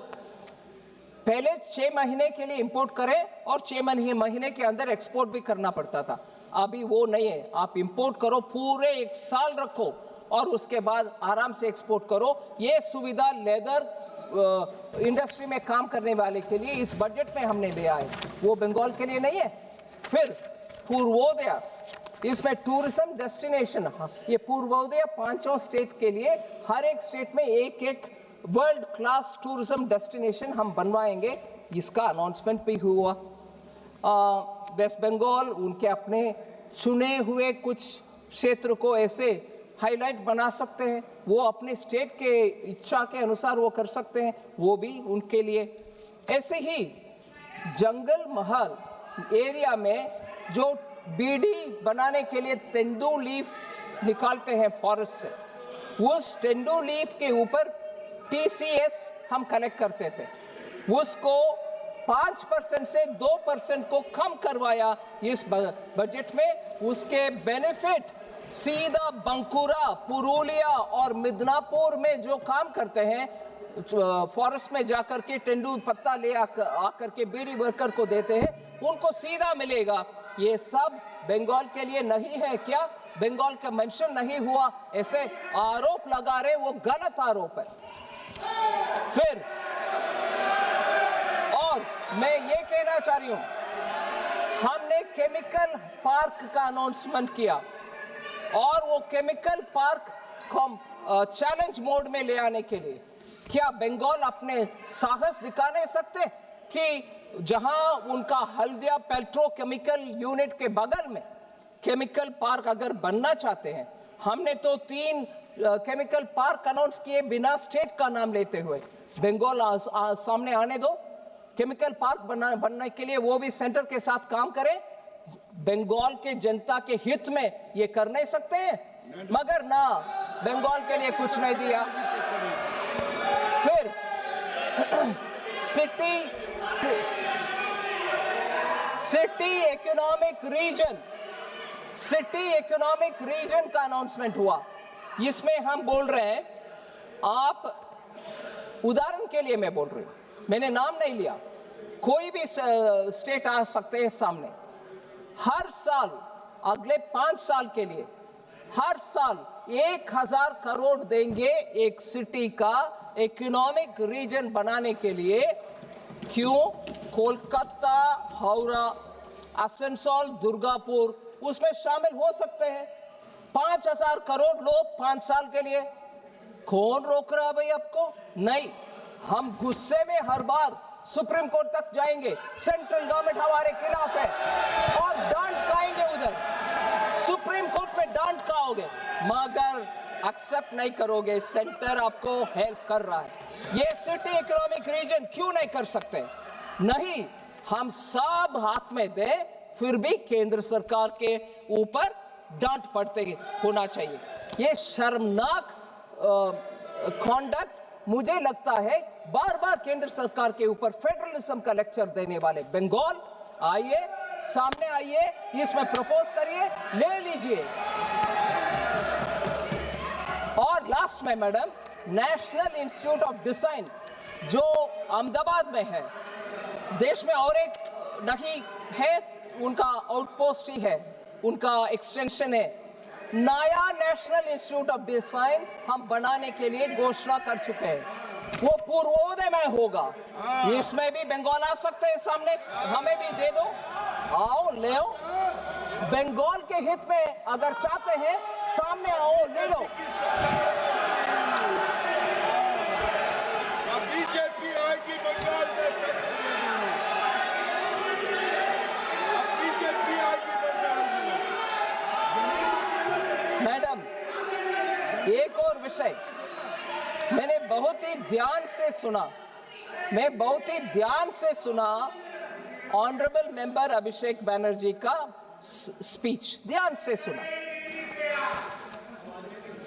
पहले 6 महीने के लिए इंपोर्ट करें और 6 महीने के अंदर एक्सपोर्ट भी करना पड़ता था। अभी वो नहीं है, आप इंपोर्ट करो, पूरे 1 साल रखो और उसके बाद आराम से एक्सपोर्ट करो। ये सुविधा लेदर इंडस्ट्री में काम करने वाले के लिए इस बजट में हमने लिया है, वो बंगाल के लिए नहीं है। फिर पूर्वोदय, इसमें टूरिज्म डेस्टिनेशन, ये पूर्वोदय 5 स्टेट के लिए हर एक स्टेट में एक एक वर्ल्ड क्लास टूरिज्म डेस्टिनेशन हम बनवाएंगे, इसका अनाउंसमेंट भी हुआ। वेस्ट बंगाल उनके अपने चुने हुए कुछ क्षेत्र को ऐसे हाईलाइट बना सकते हैं, वो अपने स्टेट के इच्छा के अनुसार वो कर सकते हैं, वो भी उनके लिए। ऐसे ही जंगल महल एरिया में जो बीड़ी बनाने के लिए तेंदू लीफ निकालते हैं फॉरेस्ट से, उस तेंदू लीफ के ऊपर TCS हम कलेक्ट करते थे, उसको 5% से 2% को कम करवाया इस बजट में। उसके बेनिफिट सीधा बंकुरा, पुरुलिया और मिदनापुर में जो काम करते हैं, फॉरेस्ट में जाकर के तेंदू पत्ता ले आकर के बीड़ी वर्कर को देते हैं, उनको सीधा मिलेगा। ये सब बंगाल के लिए नहीं है क्या? बंगाल का मेंशन नहीं हुआ, ऐसे आरोप लगा रहे, वो गलत आरोप है। फिर और मैं ये कहना चाह रही हूं, हमने केमिकल पार्क का अनाउंसमेंट किया और वो केमिकल पार्क को चैलेंज मोड में ले आने के लिए क्या बंगाल अपने साहस दिखा नहीं सकते कि जहां उनका हल्दिया पेट्रोकेमिकल यूनिट के बगल में केमिकल पार्क अगर बनना चाहते हैं, हमने तो 3 केमिकल पार्क अनाउंस किए बिना स्टेट का नाम लेते हुए। बंगाल सामने आने दो, केमिकल पार्क बनने के लिए वो भी सेंटर के साथ काम करें। बंगाल के जनता के हित में ये कर नहीं सकते हैं, मगर ना बंगाल के लिए कुछ नहीं दिया। फिर सिटी इकोनॉमिक रीजन का अनाउंसमेंट हुआ। इसमें हम बोल रहे हैं, आप उदाहरण के लिए मैं बोल रही हूं, मैंने नाम नहीं लिया, कोई भी स्टेट आ सकते हैं सामने। हर साल अगले 5 साल के लिए हर साल 1000 करोड़ देंगे एक सिटी का इकोनॉमिक रीजन बनाने के लिए। क्यों? कोलकाता, हावड़ा, आसनसोल, दुर्गापुर उसमें शामिल हो सकते हैं। 5000 करोड़ लो 5 साल के लिए, कौन रोक रहा भाई आपको? नहीं, हम गुस्से में हर बार सुप्रीम कोर्ट तक जाएंगे, सेंट्रल गवर्नमेंट हमारे खिलाफ है और डांट खाएंगे उधर, सुप्रीम कोर्ट में डांट खाओगे, मगर एक्सेप्ट नहीं करोगे, सेंटर आपको हेल्प कर रहा है। ये सिटी इकोनॉमिक रीजन क्यों नहीं कर सकते? नहीं, हम सब हाथ में दे, फिर भी केंद्र सरकार के ऊपर डांट पड़ते होना चाहिए। ये शर्मनाक कॉन्डक्ट मुझे लगता है बार बार केंद्र सरकार के ऊपर फेडरलिज्म का लेक्चर देने वाले बंगाल, आइए सामने आइए, इसमें प्रपोज करिए, ले लीजिए। और लास्ट में madam, national institute of design जो अहमदाबाद में है, देश में और एक नहीं है, उनका आउटपोस्ट ही है, उनका एक्सटेंशन है। नया नेशनल इंस्टीट्यूट ऑफ डिजाइन हम बनाने के लिए घोषणा कर चुके हैं, वो पूर्वोदय में होगा। इसमें भी बंगाल आ सकते हैं सामने, हमें भी दे दो, आओ ले आओ। बंगाल के हित में अगर चाहते हैं सामने आओ, ले लो। बीजेपी आएगी बंगाल में, बीजेपी आएगी बंगाल में। मैडम, एक और विषय मैंने बहुत ही ध्यान से सुना, ऑनरेबल मेंबर अभिषेक बैनर्जी का स्पीच ध्यान से सुना।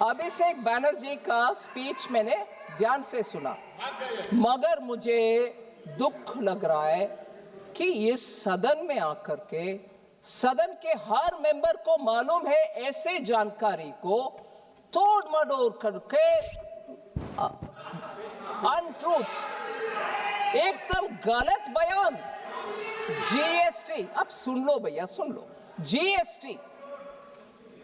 अभिषेक बैनर्जी का स्पीच मैंने ध्यान से सुना, मगर मुझे दुख लग रहा है कि इस सदन में आकर के सदन के हर मेंबर को मालूम है ऐसे जानकारी को तोड़ मरोड़ करके अनट्रूथ, एकदम गलत बयान। जीएसटी, अब सुन लो भैया, सुन लो, जीएसटी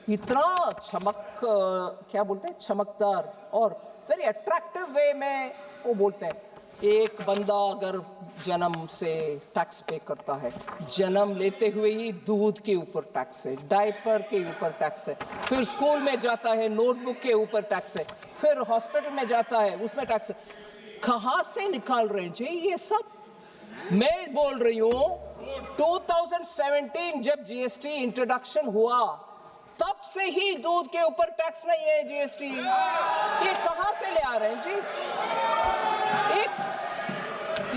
इतना क्या बोलते हैं, चमकदार और वेरी अट्रैक्टिव वे में वो बोलते हैं एक बंदा अगर जन्म से टैक्स पे करता है, जन्म लेते हुए ही दूध के ऊपर टैक्स है, डायपर के ऊपर टैक्स है, फिर स्कूल में जाता है नोटबुक के ऊपर टैक्स है, फिर हॉस्पिटल में जाता है उसमें टैक्स है। कहां से निकाल रहे हैं जी ये सब? मैं बोल रही हूं 2017 जब जीएसटी इंट्रोडक्शन हुआ तब से ही दूध के ऊपर टैक्स नहीं है जीएसटी। ये कहां से ले आ रहे हैं जी?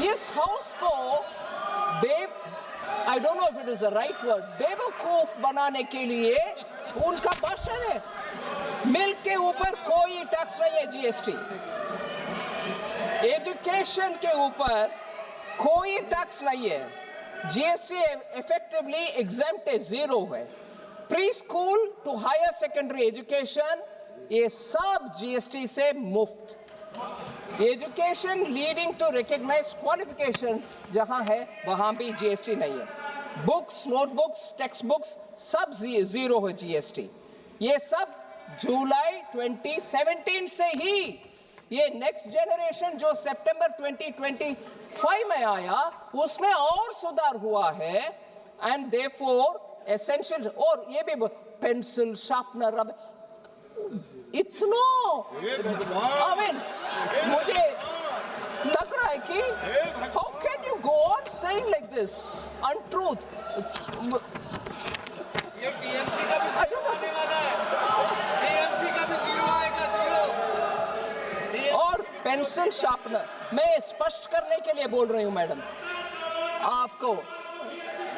इस हाउस को I don't know if it is the right word, बेवकूफ बनाने के लिए उनका भाषण है। मिल्क के ऊपर कोई टैक्स नहीं है जीएसटी, एजुकेशन के ऊपर कोई टैक्स नहीं है, जीएसटी इफेक्टिवली एग्जेम्प्ट है, जीरो है। Pre school to higher secondary education ये सब जीएसटी से मुफ्त। Education leading to recognised qualification जहां है वहां भी जीएसटी नहीं है। बुक्स, नोटबुक्स, टेक्स्ट बुक्स सब जीरो है जीएसटी। ये सब जुलाई 2017 से ही, ये नेक्स्ट जनरेशन जो सितंबर 2025 में आया उसमें और सुधार हुआ है। एंड देयरफॉर एसेंशियल, और ये भी पेंसिल, शार्पनर, रबर, इतना आई मीन मुझे लग रहा है कि how can you go on saying like this untruth. ये टीएमसी का भी जीरो आने वाला है, टीएमसी का भी जीरो आएगा, जीरो। और पेंसिल, शार्पनर, मैं स्पष्ट करने के लिए बोल रही हूं मैडम आपको,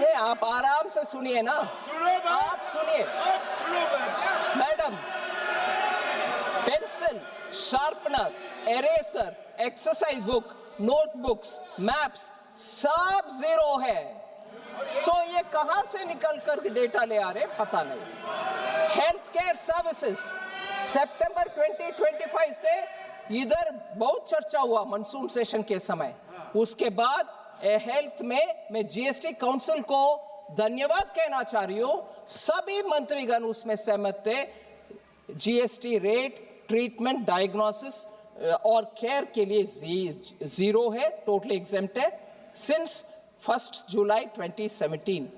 ये आप आराम से सुनिए ना, आप सुनिए madam. Pencil, sharpener, eraser, exercise book, notebooks, maps सब जीरो है। सो ये कहां से निकल कर डेटा ले आ रहे पता नहीं। हेल्थ केयर सर्विसेज सितंबर 2025 से इधर बहुत चर्चा हुआ मानसून सेशन के समय, उसके बाद हेल्थ में मैं जीएसटी काउंसिल को धन्यवाद कहना चाह रही हूं, सभी मंत्रीगण उसमें सहमत थे। जीएसटी रेट ट्रीटमेंट, डायग्नोसिस और केयर के लिए जीरो है, टोटली एग्जेम्प्ट है since 1 July 2017।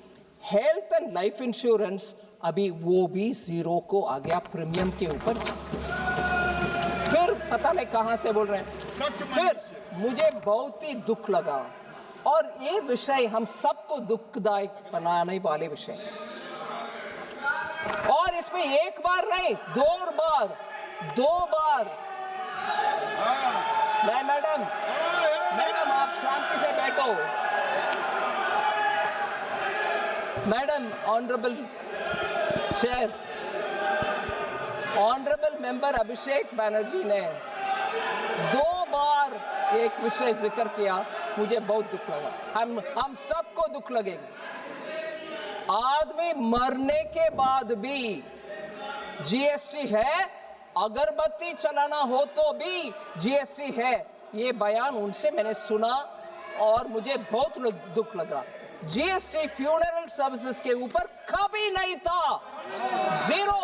Health and life insurance अभी वो भी जीरो को आ गया प्रीमियम के ऊपर। फिर पता नहीं कहां से बोल रहे हैं। फिर मुझे बहुत ही दुख लगा, और ये विषय हम सबको दुखदायक बनाने वाले विषय, और इसमें एक बार नहीं दो बार नहीं मैडम, आप शांति से बैठो madam. Honourable chair, honourable member Abhishek Banerjee ने 2 बार एक विषय जिक्र किया, मुझे बहुत दुख लगा। हम सबको दुख लगेगा। आदमी मरने के बाद भी जीएसटी है, अगरबत्ती चलाना हो तो भी जीएसटी है। ये बयान उनसे मैंने सुना और मुझे बहुत दुख लग रहा। जीएसटी फ्यूनरल सर्विसेज के ऊपर कभी नहीं था, जीरो।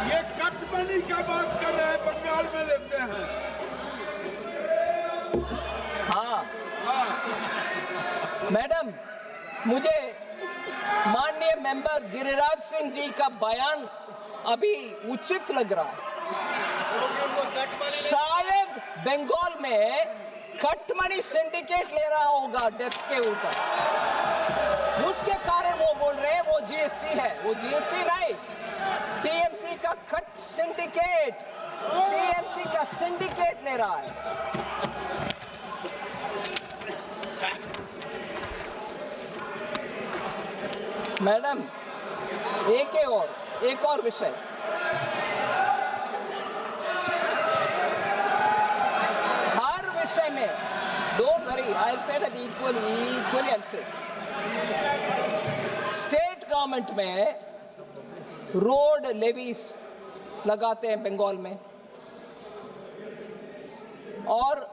ये कट मनी का बात कर रहे हैं, बंगाल में लेते हैं। हाँ मैडम, मुझे माननीय मेंबर गिरिराज सिंह जी का बयान अभी उचित लग रहा है। शायद बंगाल में कट मनी सिंडिकेट ले रहा होगा डेथ के ऊपर, उसके कारण वो बोल रहे हैं वो जीएसटी है। वो जीएसटी नहीं, टीएमसी का कट सिंडिकेट, टीएमसी का सिंडिकेट ले रहा है। मैडम एक और विषय, हर विषय में, don't worry, I will say that equally आई से, स्टेट गवर्नमेंट में रोड लेवीज लगाते हैं बंगाल में, और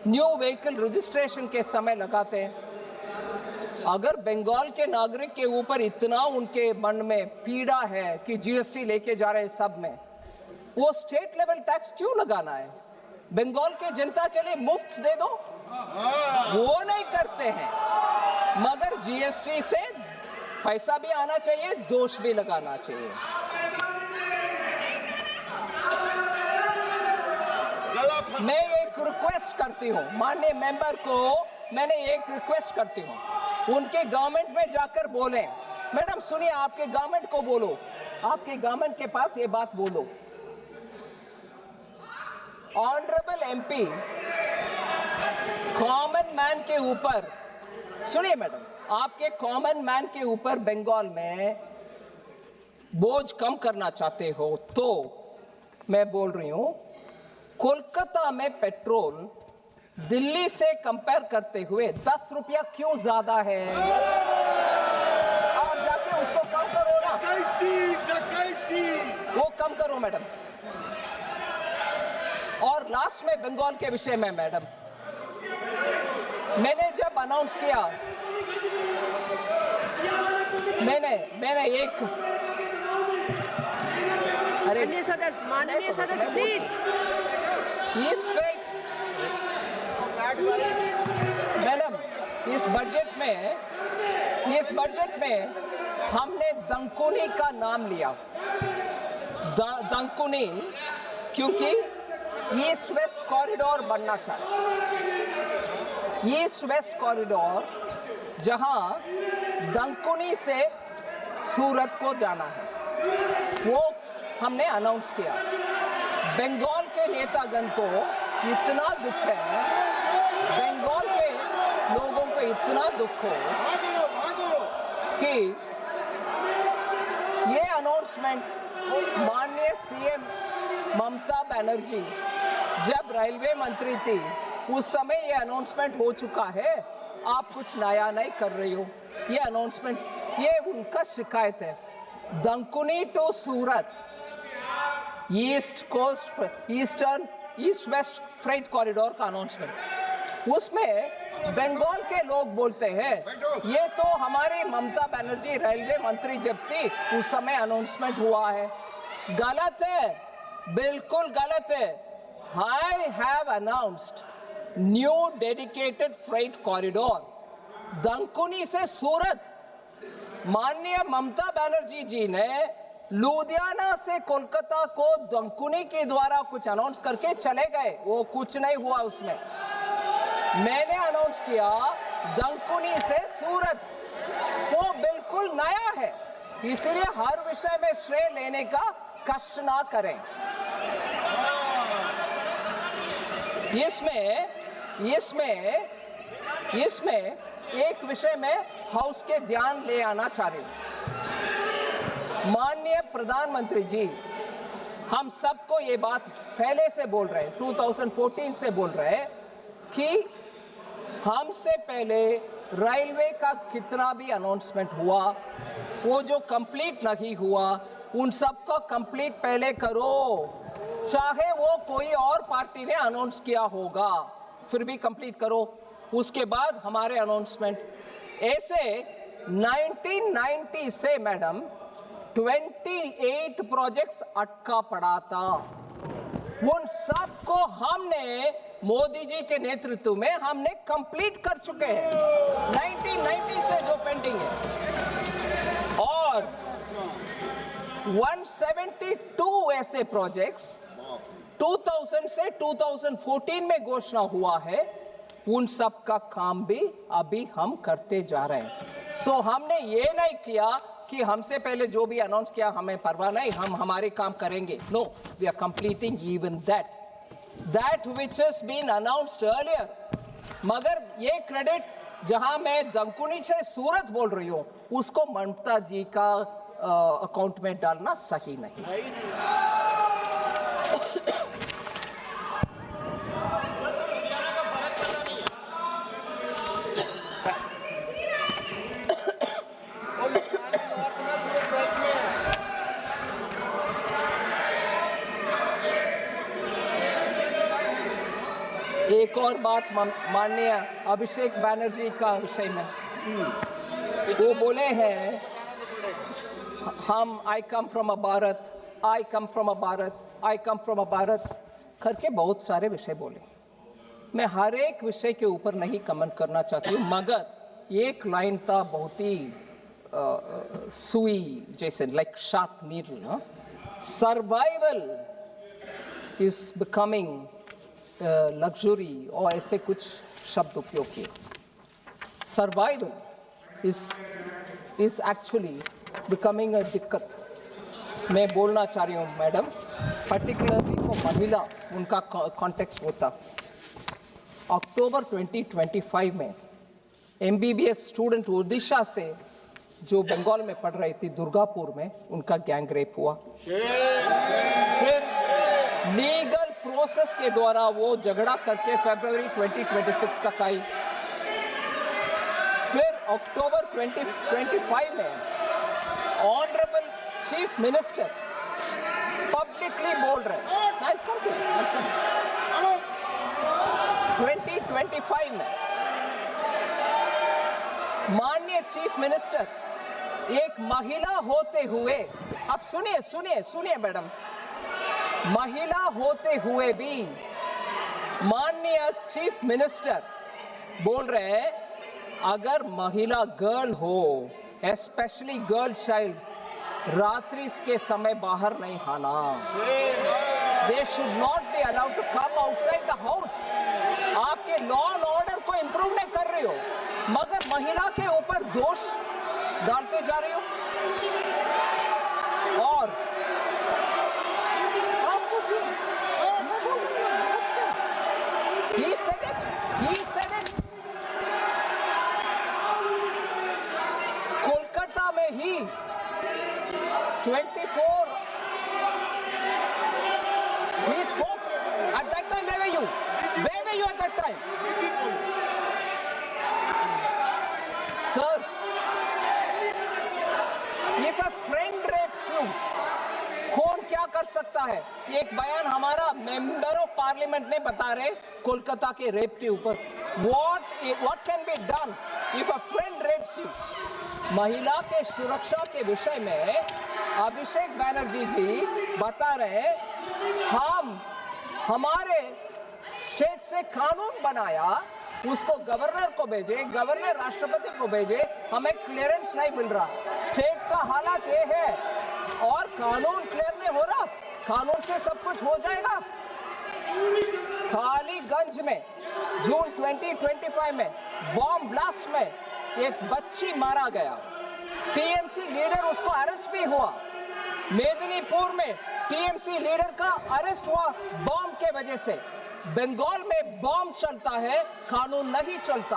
न्यू व्हीकल रजिस्ट्रेशन के समय लगाते हैं। अगर बंगाल के नागरिक के ऊपर इतना उनके मन में पीड़ा है कि जीएसटी लेके जा रहे हैं सब में, वो स्टेट लेवल टैक्स क्यों लगाना है? बंगाल के जनता के लिए मुफ्त दे दो, वो नहीं करते हैं। मगर जीएसटी से पैसा भी आना चाहिए, दोष भी लगाना चाहिए। मैं एक रिक्वेस्ट करती हूँ माननीय मेंबर को, मैंने एक रिक्वेस्ट करती हूँ, उनके गवर्नमेंट में जाकर बोलें, मैडम सुनिए, आपके गवर्नमेंट को बोलो, आपके गवर्नमेंट के पास ये बात बोलो, ऑनरेबल एमपी कॉमन मैन के ऊपर, सुनिए मैडम, आपके कॉमन मैन के ऊपर बंगाल में बोझ कम करना चाहते हो तो मैं बोल रही हूं, कोलकाता में पेट्रोल दिल्ली से कंपेयर करते हुए 10 रुपया क्यों ज्यादा है? आप जाके उसको कम करो ना, वो कम करो मैडम। और लास्ट में बंगाल के विषय में मैडम, मैंने जब अनाउंस किया, मैंने एक माननीय सदस्य प्लीज। ईस्ट फ्रेट मैडम, इस बजट में हमने दंकुनी का नाम लिया, दंकुनी, क्योंकि ईस्ट वेस्ट कॉरिडोर बनना चाहिए। ईस्ट वेस्ट कॉरिडोर जहां दंकुनी से सूरत को जाना है, वो हमने अनाउंस किया। बंगाल के नेतागण को इतना दुख है, बंगाल के लोगों को इतना दुख हो कि ये अनाउंसमेंट माननीय सीएम ममता बनर्जी जब रेलवे मंत्री थी उस समय ये अनाउंसमेंट हो चुका है। आप कुछ नया नहीं कर रही हो। ये अनाउंसमेंट, ये उनका शिकायत है। Dankuni to Surat east west freight corridor का अनाउंसमेंट, उसमें बंगाल के लोग बोलते हैं ये तो हमारी ममता बनर्जी रेलवे मंत्री जब थी उस समय अनाउंसमेंट हुआ है। गलत है, बिल्कुल गलत है। I have announced new dedicated freight corridor दंकुनी से सूरत। माननीय ममता बनर्जी जी ने लुधियाना से कोलकाता को दंकुनी के द्वारा कुछ अनाउंस करके चले गए, वो कुछ नहीं हुआ उसमें। मैंने अनाउंस किया दंकुनी से सूरत, वो बिल्कुल नया है। इसलिए हर विषय में श्रेय लेने का कष्ट ना करें। इसमें एक विषय में हाउस के ध्यान ले आना चाह रही हूं। माननीय प्रधानमंत्री जी, हम सबको ये बात पहले से बोल रहे हैं, 2014 से बोल रहे हैं कि हमसे पहले रेलवे का कितना भी अनाउंसमेंट हुआ, वो जो कंप्लीट नहीं हुआ उन सबको कंप्लीट पहले करो। चाहे वो कोई और पार्टी ने अनाउंस किया होगा, फिर भी कंप्लीट करो, उसके बाद हमारे अनाउंसमेंट। ऐसे 1990 से मैडम 28 प्रोजेक्ट्स अटका पड़ा था। उन सबको हमने मोदी जी के नेतृत्व में हमने कंप्लीट कर चुके हैं, 1990 से जो पेंडिंग है। और 172 ऐसे प्रोजेक्ट्स 2000 से 2014 में घोषणा हुआ है, उन सब का काम भी अभी हम करते जा रहे हैं। सो हमने ये नहीं किया कि हमसे पहले जो भी अनाउंस किया हमें परवाह नहीं, हम हमारे काम करेंगे। No, we are completing even that which has been announced earlier. मगर ये क्रेडिट जहां मैं दंकुनी से सूरत बोल रही हूं, उसको ममता जी का अकाउंट में डालना सही नहीं। एक और बात माननीय अभिषेक बैनर्जी का विषय में, वो बोले हैं हम आई कम फ्रॉम अ भारत। करके बहुत सारे विषय बोले। मैं हर एक विषय के ऊपर नहीं कमेंट करना चाहती हूँ, मगर एक लाइन था बहुत ही सुई जैसे, like sharp needle, survival is becoming luxury, और ऐसे कुछ शब्द उपयोग किए। Survival is actually becoming a दिक्कत। मैं बोलना चाह रही हूँ मैडम, पर्टिकुलरली को महिला, उनका कॉन्टेक्स्ट होता। अक्टूबर 2025 में MBBS स्टूडेंट ओडिशा से जो बंगाल में पढ़ रही थी दुर्गापुर में, उनका गैंग रेप हुआ। फिर लीगल प्रोसेस के द्वारा वो झगड़ा करके फरवरी 2026 तक आई। फिर अक्टूबर 2025 में ऑनरेबल चीफ मिनिस्टर पब्लिकली बोल रहे हैं, 2025 में माननीय चीफ मिनिस्टर एक महिला होते हुए, अब सुनिए सुनिए सुनिए मैडम, महिला होते हुए भी माननीय चीफ मिनिस्टर बोल रहे हैं अगर महिला गर्ल हो, स्पेशली गर्ल चाइल्ड, रात्रि के समय बाहर नहीं आना। They should not be allowed to come outside the house. आपके लॉ एंड ऑर्डर को इंप्रूव नहीं कर रही हो, मगर महिला के ऊपर दोष डालते जा रही हो। और आपको he said it. कोलकाता में ही 24 he spoke at that time. Where were you at that time? Sir, if a friend rapes you, कौन क्या कर सकता है? एक बयान हमारा मेंबर ऑफ पार्लियामेंट ने बता रहे कोलकाता के रेप के ऊपर। What can be done if a friend rapes you? महिला के सुरक्षा के विषय में अभिषेक बैनर्जी जी बता रहे हमारे स्टेट से कानून बनाया, उसको गवर्नर को भेजे, गवर्नर राष्ट्रपति को भेजे, हमें क्लियरेंस नहीं मिल रहा। स्टेट का हालात ये है और कानून क्लियर नहीं हो रहा। कानून से सब कुछ हो जाएगा। कालीगंज में जून 2025 में बॉम्ब ब्लास्ट में एक बच्ची मारा गया, टीएमसी लीडर उसको अरेस्ट भी हुआ। मेदिनीपुर में टीएमसी लीडर का अरेस्ट हुआ बॉम्ब के वजह से। बंगाल में बॉम्ब चलता है, कानून नहीं चलता।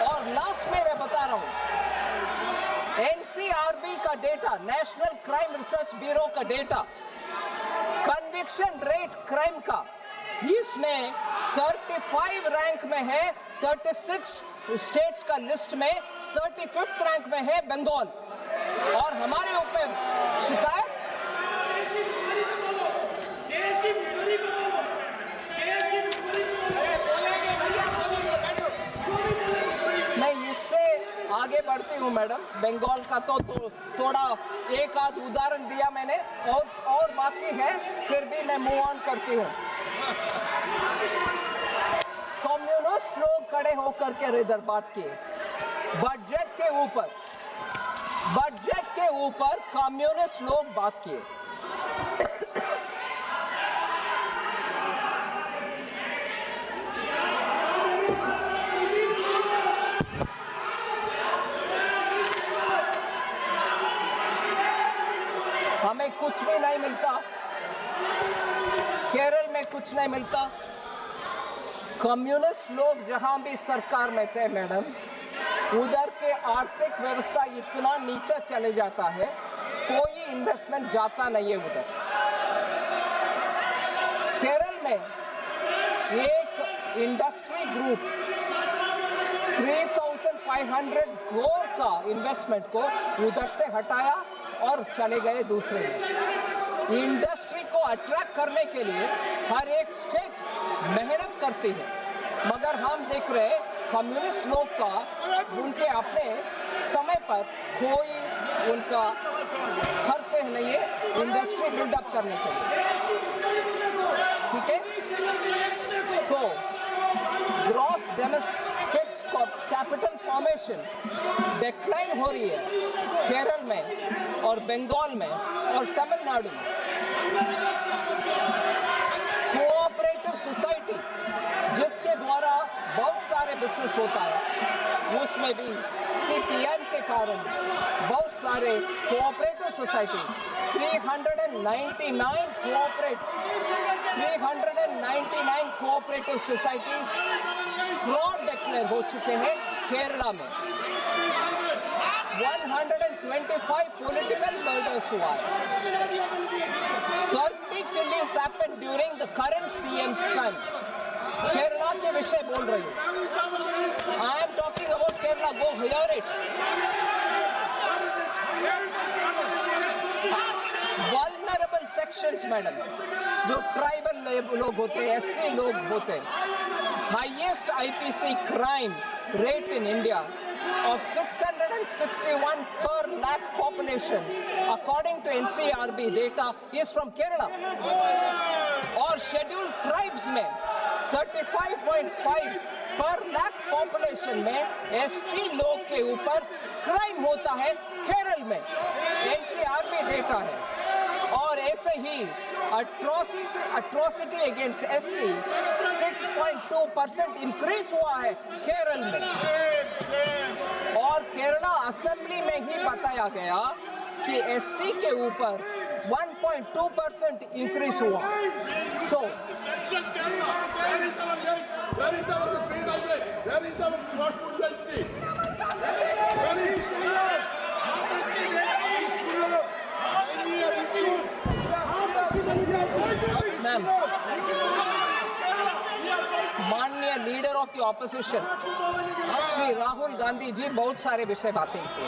और लास्ट में मैं बता रहा हूं, एनसीआरबी का data, national crime research bureau का डेटा, कन्विक्शन रेट क्राइम का, इसमें 35 रैंक में है, 36 स्टेट्स का लिस्ट में 35th रैंक में है बंगाल। और हमारे ऊपर शिकायत नहीं। इससे आगे बढ़ती हूँ मैडम। बंगाल का तो थोड़ा एक आध उदाहरण दिया मैंने, और बाकी है, फिर भी मैं मूव ऑन करती हूँ। कम्युनिस्ट लोग खड़े होकर के इधर बात किए बजट के ऊपर कम्युनिस्ट लोग बात किए। हमें कुछ भी नहीं मिलता, केरल में कुछ नहीं मिलता। कम्युनिस्ट लोग जहां भी सरकार में थे मैडम, उधर के आर्थिक व्यवस्था इतना नीचे चले जाता है, कोई इन्वेस्टमेंट जाता नहीं है उधर। केरल में एक इंडस्ट्री ग्रुप 3,500 करोड़ का इन्वेस्टमेंट को उधर से हटाया और चले गए दूसरे में। इंडस्ट्री को अट्रैक्ट करने के लिए हर एक स्टेट मेहनत करती है, मगर हम देख रहे कम्युनिस्ट लोग का उनके अपने समय पर कोई उनका करते आते हैं नहीं है इंडस्ट्री बिल्डअप करने के लिए, ठीक है। So gross fixed capital formation decline हो रही है केरल में और बंगाल में और तमिलनाडु में। कोऑपरेटिव सोसाइटी जिसके द्वारा बहुत सारे बिजनेस होता है, उसमें भी सीपीएम के कारण बहुत सारे cooperative society 399 cooperative societies fraud declare हो चुके हैं केरला में। 125 political murders हुआ है। 30 killings happened during the current CM's time. Kerala के विषय बोल रही हूँ। I am talking about Kerala. Go hear it. Vulnerable sections, madam, जो ट्राइबल लोग होते हैं, SC लोग होते हैं, highest IPC crime rate in India of 661 per lakh population according to NCRB data is from Kerala. और scheduled tribes में 35.5 पर लाख पॉपुलेशन में ST लोग के ऊपर क्राइम होता है केरल में, NCRB डेटा है। और ऐसे ही अट्रॉसिटी अगेंस्ट ST 6.2% इंक्रीज हुआ है केरल में। और केरला असेंबली में ही बताया गया कि SC के ऊपर 1.2% इंक्रीज हुआ। सो मैम, माननीय leader of the opposition Shri Rahul Gandhi ji बहुत सारे विषय बातें किए,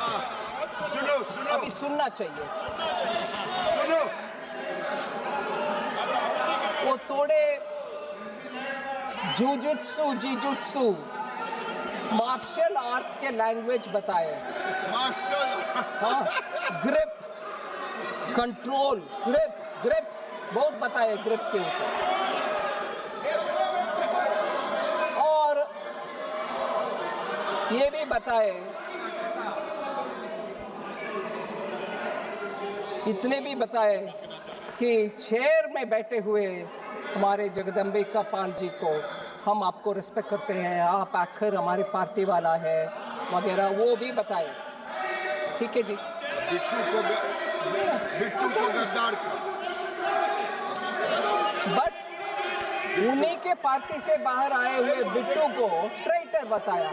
अभी सुनना चाहिए। वो थोड़े जीजुत्सु मार्शल आर्ट के लैंग्वेज बताए। हाँ, ग्रिप, कंट्रोल, ग्रिप बहुत बताए ग्रिप के ऊपर। और ये भी बताए, इतने भी बताए कि चेयर में बैठे हुए हमारे जगदम्बिका पाल जी को हम आपको रिस्पेक्ट करते हैं, आप आखिर हमारी पार्टी वाला है वगैरह, वो भी बताए। ठीक है जी। बिट्टू को गद्दार का, बट उन्हीं के पार्टी से बाहर आए हुए बिट्टू को ट्रेटर बताया।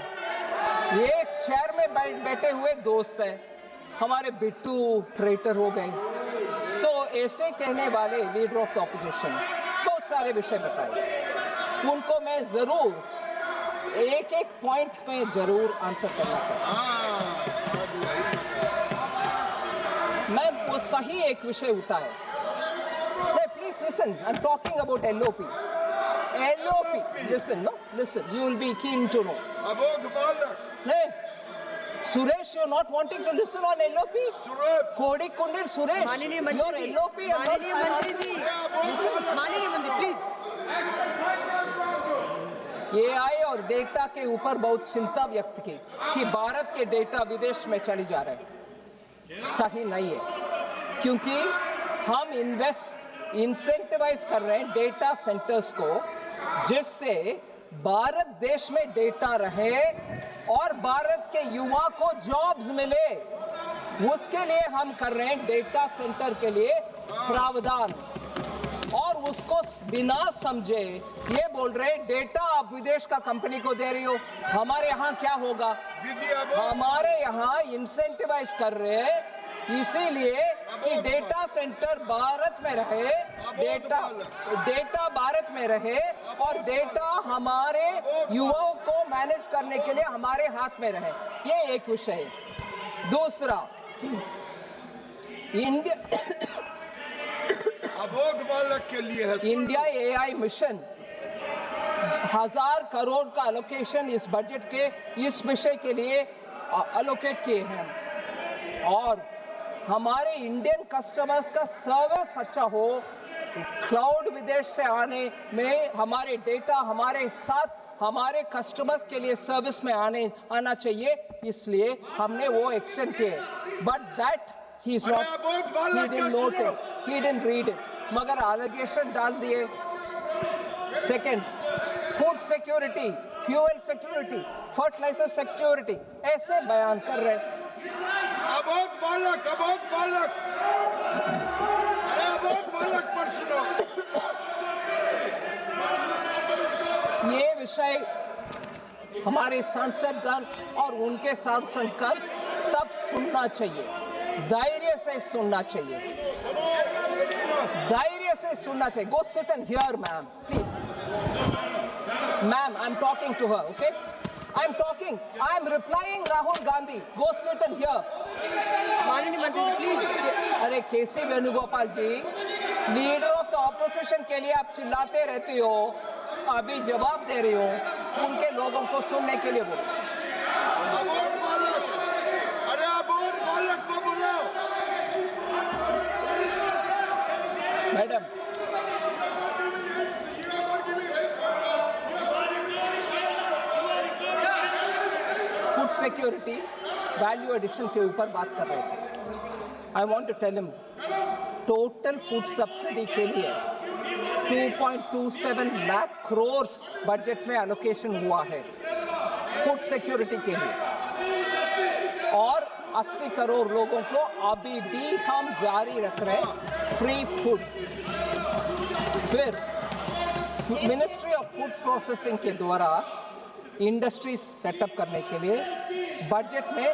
ये एक चेयर में बैठे हुए दोस्त है, हमारे बिट्टू ट्रेटर हो गए। सो ऐसे कहने वाले लीडर ऑफ द ऑपोजिशन बहुत सारे विषय बताए, उनको मैं जरूर एक एक पॉइंट पे जरूर आंसर करना चाहता हूँ। मैं वो सही एक विषय उठाए। Please listen, I'm talking about LOP. Listen, you will be keen to know. नहीं, Suresh, you're not wanting to listen on LOP? Kodi Kundil Suresh, माननीय your मंत्री जी, LOP and not माननीय मंत्री जी, माननीय मंत्री प्लीज। AI और डेटा के ऊपर बहुत चिंता व्यक्त की कि भारत के डेटा विदेश में चली जा रहे हैं। सही नहीं है, क्योंकि हम इंसेंटिवाइज कर रहे हैं डेटा सेंटर्स को, जिससे भारत देश में डेटा रहे और भारत के युवा को जॉब्स मिले। उसके लिए हम कर रहे हैं डेटा सेंटर के लिए प्रावधान, और उसको बिना समझे ये बोल रहे हैं डेटा आप विदेश का कंपनी को दे रही हो। हमारे यहाँ क्या होगा? हमारे यहाँ इंसेंटिवाइज कर रहे हैं इसीलिए कि डेटा सेंटर भारत में रहे, डेटा भारत में रहे और डेटा हमारे युवाओं को मैनेज करने के लिए हमारे हाथ में रहे। ये एक विषय है। दूसरा, इंडिया AI मिशन 1000 करोड़ का एलोकेशन इस बजट के इस विषय के लिए एलोकेट किए हैं, और हमारे इंडियन कस्टमर्स का सर्विस अच्छा हो, क्लाउड विदेश से आने में हमारे डेटा हमारे साथ हमारे कस्टमर्स के लिए सर्विस में आना चाहिए, इसलिए हमने वो एक्सटेंड किए। But that he is not, he didn't notice, he didn't read it, मगर एलिगेशन डाल दिए। Second, food security, fuel security, fertiliser security, ऐसे बयान कर रहे। अबोध बालक पर सुनो। ये विषय हमारे सांसदगण और उनके सांसदगण सब सुनना चाहिए, धैर्य से सुनना चाहिए, धैर्य से सुनना चाहिए। Go sit and hear, ma'am, please. Ma'am, I'm talking to her, okay? I'm replying Rahul Gandhi. Go sit and hear. माननीय मंत्री जी प्लीज। अरे केसी वेणुगोपाल जी, लीडर ऑफ द ऑपोजिशन के लिए आप चिल्लाते रहते हो, अभी जवाब दे रही हो, उनके लोगों को सुनने के लिए बोलो। अबोध बालक, अरे अबोध बालक को बोलो। Madam, food security, value addition के ऊपर बात कर रहे थे। I want to tell him, total food subsidy के लिए 2.27 लाख करोड़ बजट में एलोकेशन हुआ है फूड सिक्योरिटी के लिए, और 80 करोड़ लोगों को अभी भी हम जारी रख रहे हैं फ्री फूड। फिर मिनिस्ट्री ऑफ फूड प्रोसेसिंग के द्वारा इंडस्ट्रीज सेटअप करने के लिए बजट में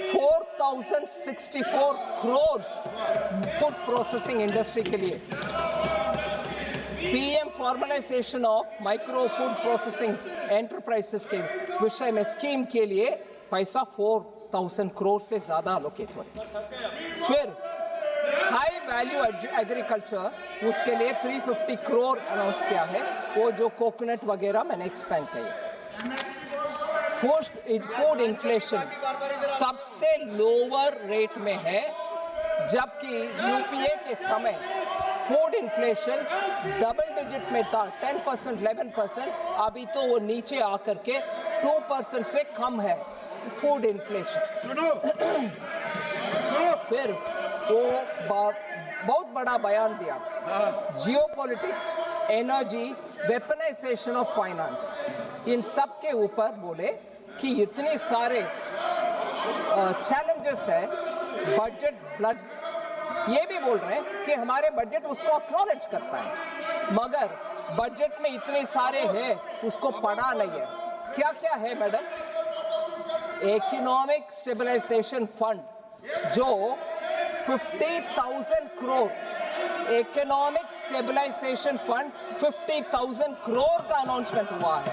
4064 करोड़ फूड प्रोसेसिंग इंडस्ट्री के लिए, PM formalisation of micro food processing enterprises के विषय में स्कीम के लिए पैसा 4000 करोड़ से ज्यादा अलोकेट हुआ। फिर हाई वैल्यू एग्रीकल्चर, उसके लिए 350 करोड़ अनाउंस किया है, वो जो कोकोनट वगैरह मैंने एक्सपेंड किया। फूड इन्फ्लेशन सबसे लोअर रेट में है, जबकि यूपीए के समय फूड इन्फ्लेशन डबल डिजिट में था, 10%, 11%, अभी तो वो नीचे आकर के 2% से कम है फूड इन्फ्लेशन। फिर वो बहुत बड़ा बयान दिया, geopolitics, energy, weaponisation of finance, इन सब के ऊपर बोले कि इतने सारे चैलेंजेस है, बजट ब्लड, ये भी बोल रहे हैं कि हमारे बजट उसको एक्नॉलेज करता है, मगर बजट में इतने सारे हैं उसको पढ़ा नहीं है। क्या क्या है मैडम? इकोनॉमिक स्टेबलाइजेशन फंड जो 50,000 crore, economic stabilization fund 50,000 crore का अनाउंसमेंट हुआ है।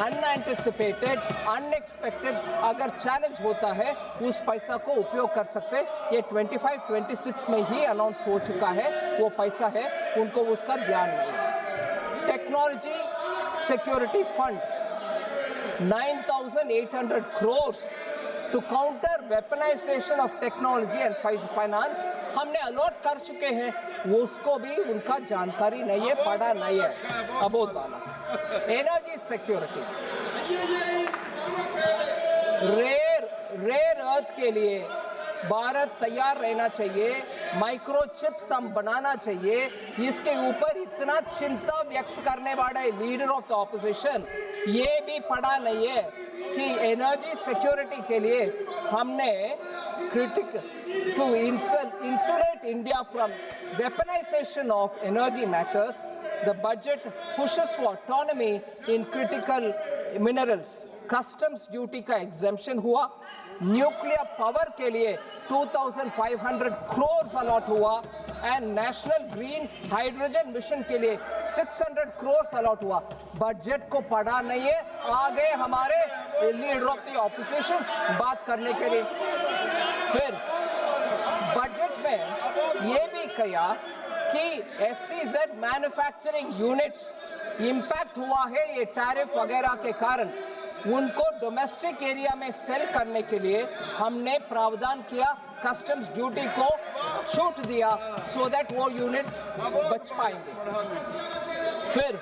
अनएंटिसिपेटेड, अनएक्सपेक्टेड अगर चैलेंज होता है उस पैसा को उपयोग कर सकते। ये 25-26 में ही अनाउंस हो चुका है, वो पैसा है, उनको उसका ध्यान नहीं है। Technology security fund 9,800 crore to counter weaponization of technology and finance हमने अलॉट कर चुके हैं, वो उसको भी उनका जानकारी नहीं है, पढ़ा नहीं है। अबोध बालक। एनर्जी सिक्योरिटी, रेयर अर्थ के लिए भारत तैयार रहना चाहिए, माइक्रोचिप्स हम बनाना चाहिए, इसके ऊपर इतना चिंता व्यक्त करने वाला लीडर ऑफ द ऑपोजिशन ये भी पढ़ा नहीं है कि एनर्जी सिक्योरिटी के लिए हमने critical to insulate India from weaponization of energy matters. The budget pushes for autonomy in critical minerals. Customs duty का exemption हुआ, न्यूक्लियर पावर के लिए 2,500 करोड़ अलॉट हुआ, and national green hydrogen mission के लिए 600 करोड़ अलॉट हुआ। बजट को पढ़ा नहीं है, आ गए हमारे लीडर ऑफ द ऑपोजिशन बात करने के लिए। फिर बजट में ये भी कहा कि SEZ मैन्युफैक्चरिंग यूनिट्स इंपैक्ट हुआ है ये टैरिफ वगैरह के कारण, उनको डोमेस्टिक एरिया में सेल करने के लिए हमने प्रावधान किया, कस्टम्स ड्यूटी को छूट दिया, सो दैट वो यूनिट्स बच पाएंगे। फिर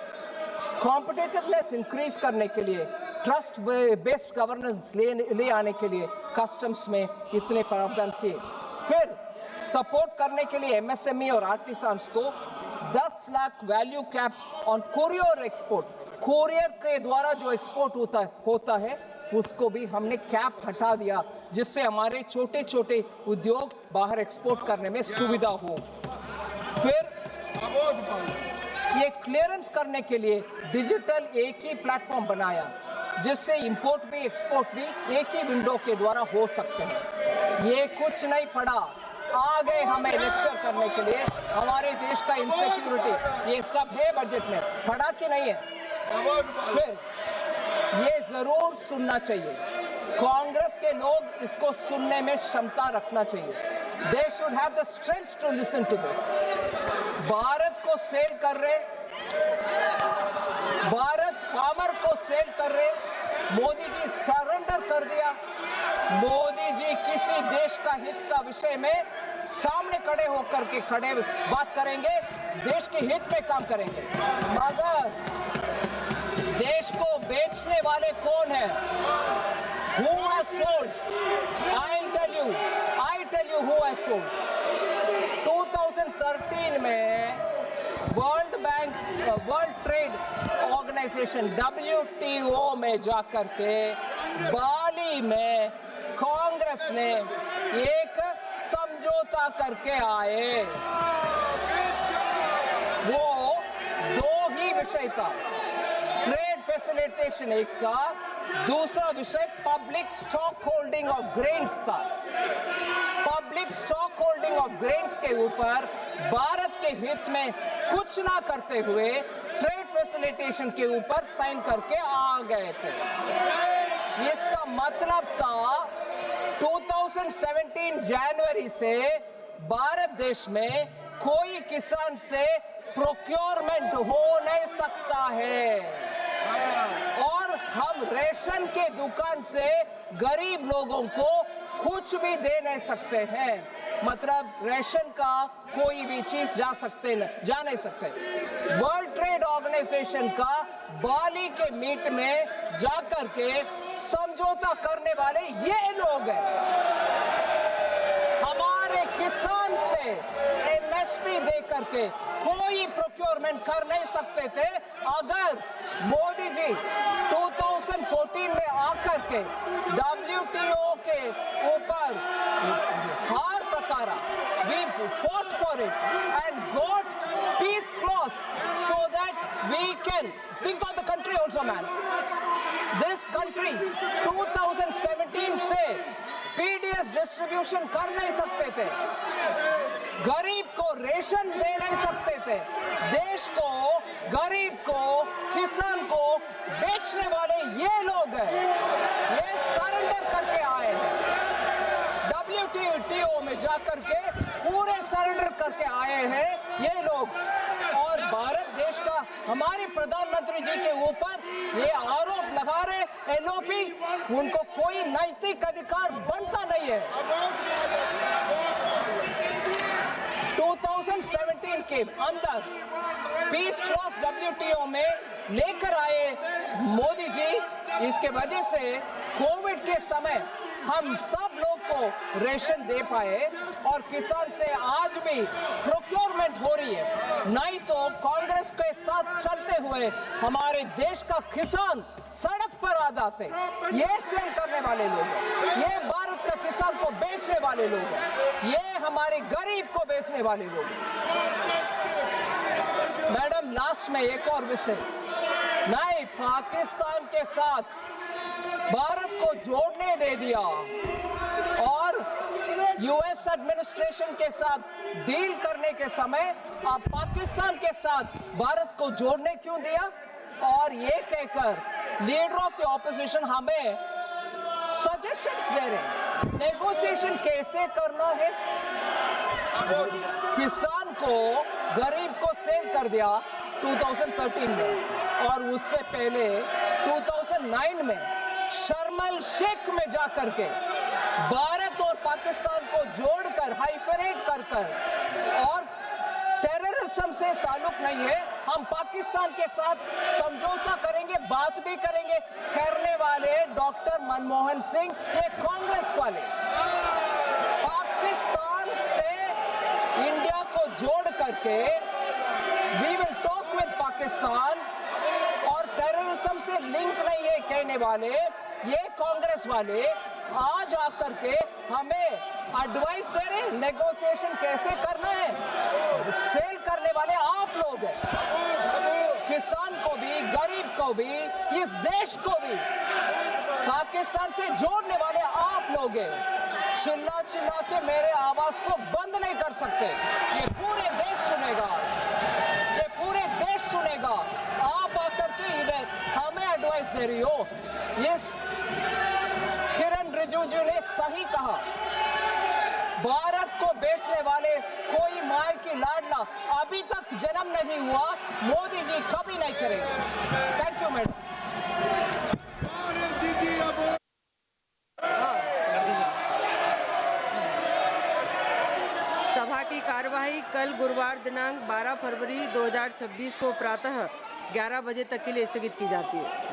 कॉम्पिटिटिवनेस इंक्रीज करने के लिए, ट्रस्ट बेस्ड गवर्नेंस ले आने के लिए कस्टम्स में इतने प्रावधान किए। फिर सपोर्ट करने के लिए एमएसएमई और आर्टिसान्स को 10 lakh value cap on courier export, courier के द्वारा जो एक्सपोर्ट होता है उसको भी हमने कैप हटा दिया, जिससे हमारे छोटे छोटे उद्योग बाहर एक्सपोर्ट करने में सुविधा हो। फिर ये क्लियरेंस करने के लिए डिजिटल एक ही प्लेटफॉर्म बनाया, जिससे इंपोर्ट भी एक्सपोर्ट भी एक ही विंडो के द्वारा हो सकते हैं। ये कुछ नहीं पड़ा, आ गए हमें लेक्चर करने के लिए, हमारे देश का इनसिक्योरिटी, ये सब है बजट में, पड़ा कि नहीं है? फिर ये जरूर सुनना चाहिए, कांग्रेस के लोग इसको सुनने में क्षमता रखना चाहिए। They should have the strength to listen to this. Bharat को सेल कर रहे, भारत फार्मर को सेल कर रहे, मोदी जी सरेंडर कर दिया। मोदी जी किसी देश का हित का विषय में सामने खड़े होकर के बात करेंगे, देश के हित में काम करेंगे, मगर देश को बेचने वाले कौन है? Who has sold? I tell you who has sold. 2013 में वर्ल्ड ट्रेड ऑर्गेनाइजेशन WTO में जाकर के बाली में कांग्रेस ने एक समझौता करके आए। वो दो ही विषय था, ट्रेड फैसिलिटेशन एक था, दूसरा विषय public stock holding of grains था। Public stock holding of grains के ऊपर भारत के हित में कुछ ना करते हुए ट्रेड फैसिलिटेशन के ऊपर साइन करके आ गए थे। इसका मतलब था 2017 जनवरी से भारत देश में कोई किसान से प्रोक्योरमेंट हो नहीं सकता है, और हम रेशन के दुकान से गरीब लोगों को कुछ भी दे नहीं सकते हैं। मतलब रेशन का कोई भी चीज जा नहीं सकते। वर्ल्ड ट्रेड ऑर्गेनाइजेशन का बाली के मीट में जाकर के समझौता करने वाले ये लोग हैं। हमारे किसान से एमएसपी दे करके कोई प्रोक्योरमेंट कर नहीं सकते थे। अगर मोदी जी 2014 में आकर के WTO के ऊपर हार प्रकारा, we fought for it and got peace clause so that we can think of the country also, man. This country 2017 से PDS डिस्ट्रीब्यूशन कर नहीं सकते थे, गरीब को रेशन दे नहीं सकते थे, देश को, गरीब को, किसान को बेचने वाले ये लोग हैं। ये सरेंडर करके आए हैं, WTO में जाकर के पूरे सरेंडर करके आए हैं ये लोग। और भारत देश का हमारे प्रधानमंत्री जी के ऊपर ये आरोप लगा रहे LOP, उनको कोई नैतिक अधिकार बनता नहीं है। 2017 के अंदर पीस क्लॉज WTO में लेकर आए मोदी जी। इसके वजह से कोविड के समय हम सब लोग को रेशन दे पाए, और किसान से आज भी प्रोक्योरमेंट हो रही है। नहीं तो कांग्रेस के साथ चलते हुए हमारे देश का किसान सड़क पर आ जाते। ये सेल करने वाले लोग हैं, ये भारत का किसान को बेचने वाले लोग हैं, ये हमारे गरीब को बेचने वाले लोग हैं। मैडम, लास्ट में एक और विषय, नहीं, पाकिस्तान के साथ भारत को जोड़ने दे दिया, और यूएस एडमिनिस्ट्रेशन के साथ डील करने के समय आप पाकिस्तान के साथ भारत को जोड़ने क्यों दिया? और ये कहकर लीडर ऑफ द ऑपोजिशन हमें सजेशंस दे रहे, नेगोशिएशन कैसे करना है। किसान को, गरीब को सेल कर दिया 2013 में, और उससे पहले 2009 में शर्मल शेख में जाकर के भारत और पाकिस्तान को जोड़कर हाइफरेट कर और टेररिज्म से ताल्लुक नहीं है, हम पाकिस्तान के साथ समझौता करेंगे, बात भी करेंगे करने वाले डॉक्टर मनमोहन सिंह, ये कांग्रेस वाले पाकिस्तान से इंडिया को जोड़ करके we will talk with Pakistan और टेररिज्म से लिंक नहीं है कहने वाले ये कांग्रेस वाले आज आकर के हमें एडवाइस दे रहे, नेगोशिएशन कैसे करना है। सेल करने वाले आप लोग हैं, किसान को भी, गरीब को भी, इस देश को भी पाकिस्तान से जोड़ने वाले आप लोग हैं। चिल्ला चिल्ला के मेरे आवाज को बंद नहीं कर सकते, ये पूरे देश सुनेगा, ये पूरे देश सुनेगा। आप आकर के इधर हमें एडवाइस दे रही हो। इस किरण रिजिजू ने सही कहा, भारत को बेचने वाले कोई माय की लाडला अभी तक जन्म नहीं हुआ, मोदी जी कभी नहीं करेंगे। Thank you madam. सभा की कार्यवाही कल गुरुवार दिनांक 12 फरवरी 2026 को प्रातः 11 बजे तक के लिए स्थगित की जाती है।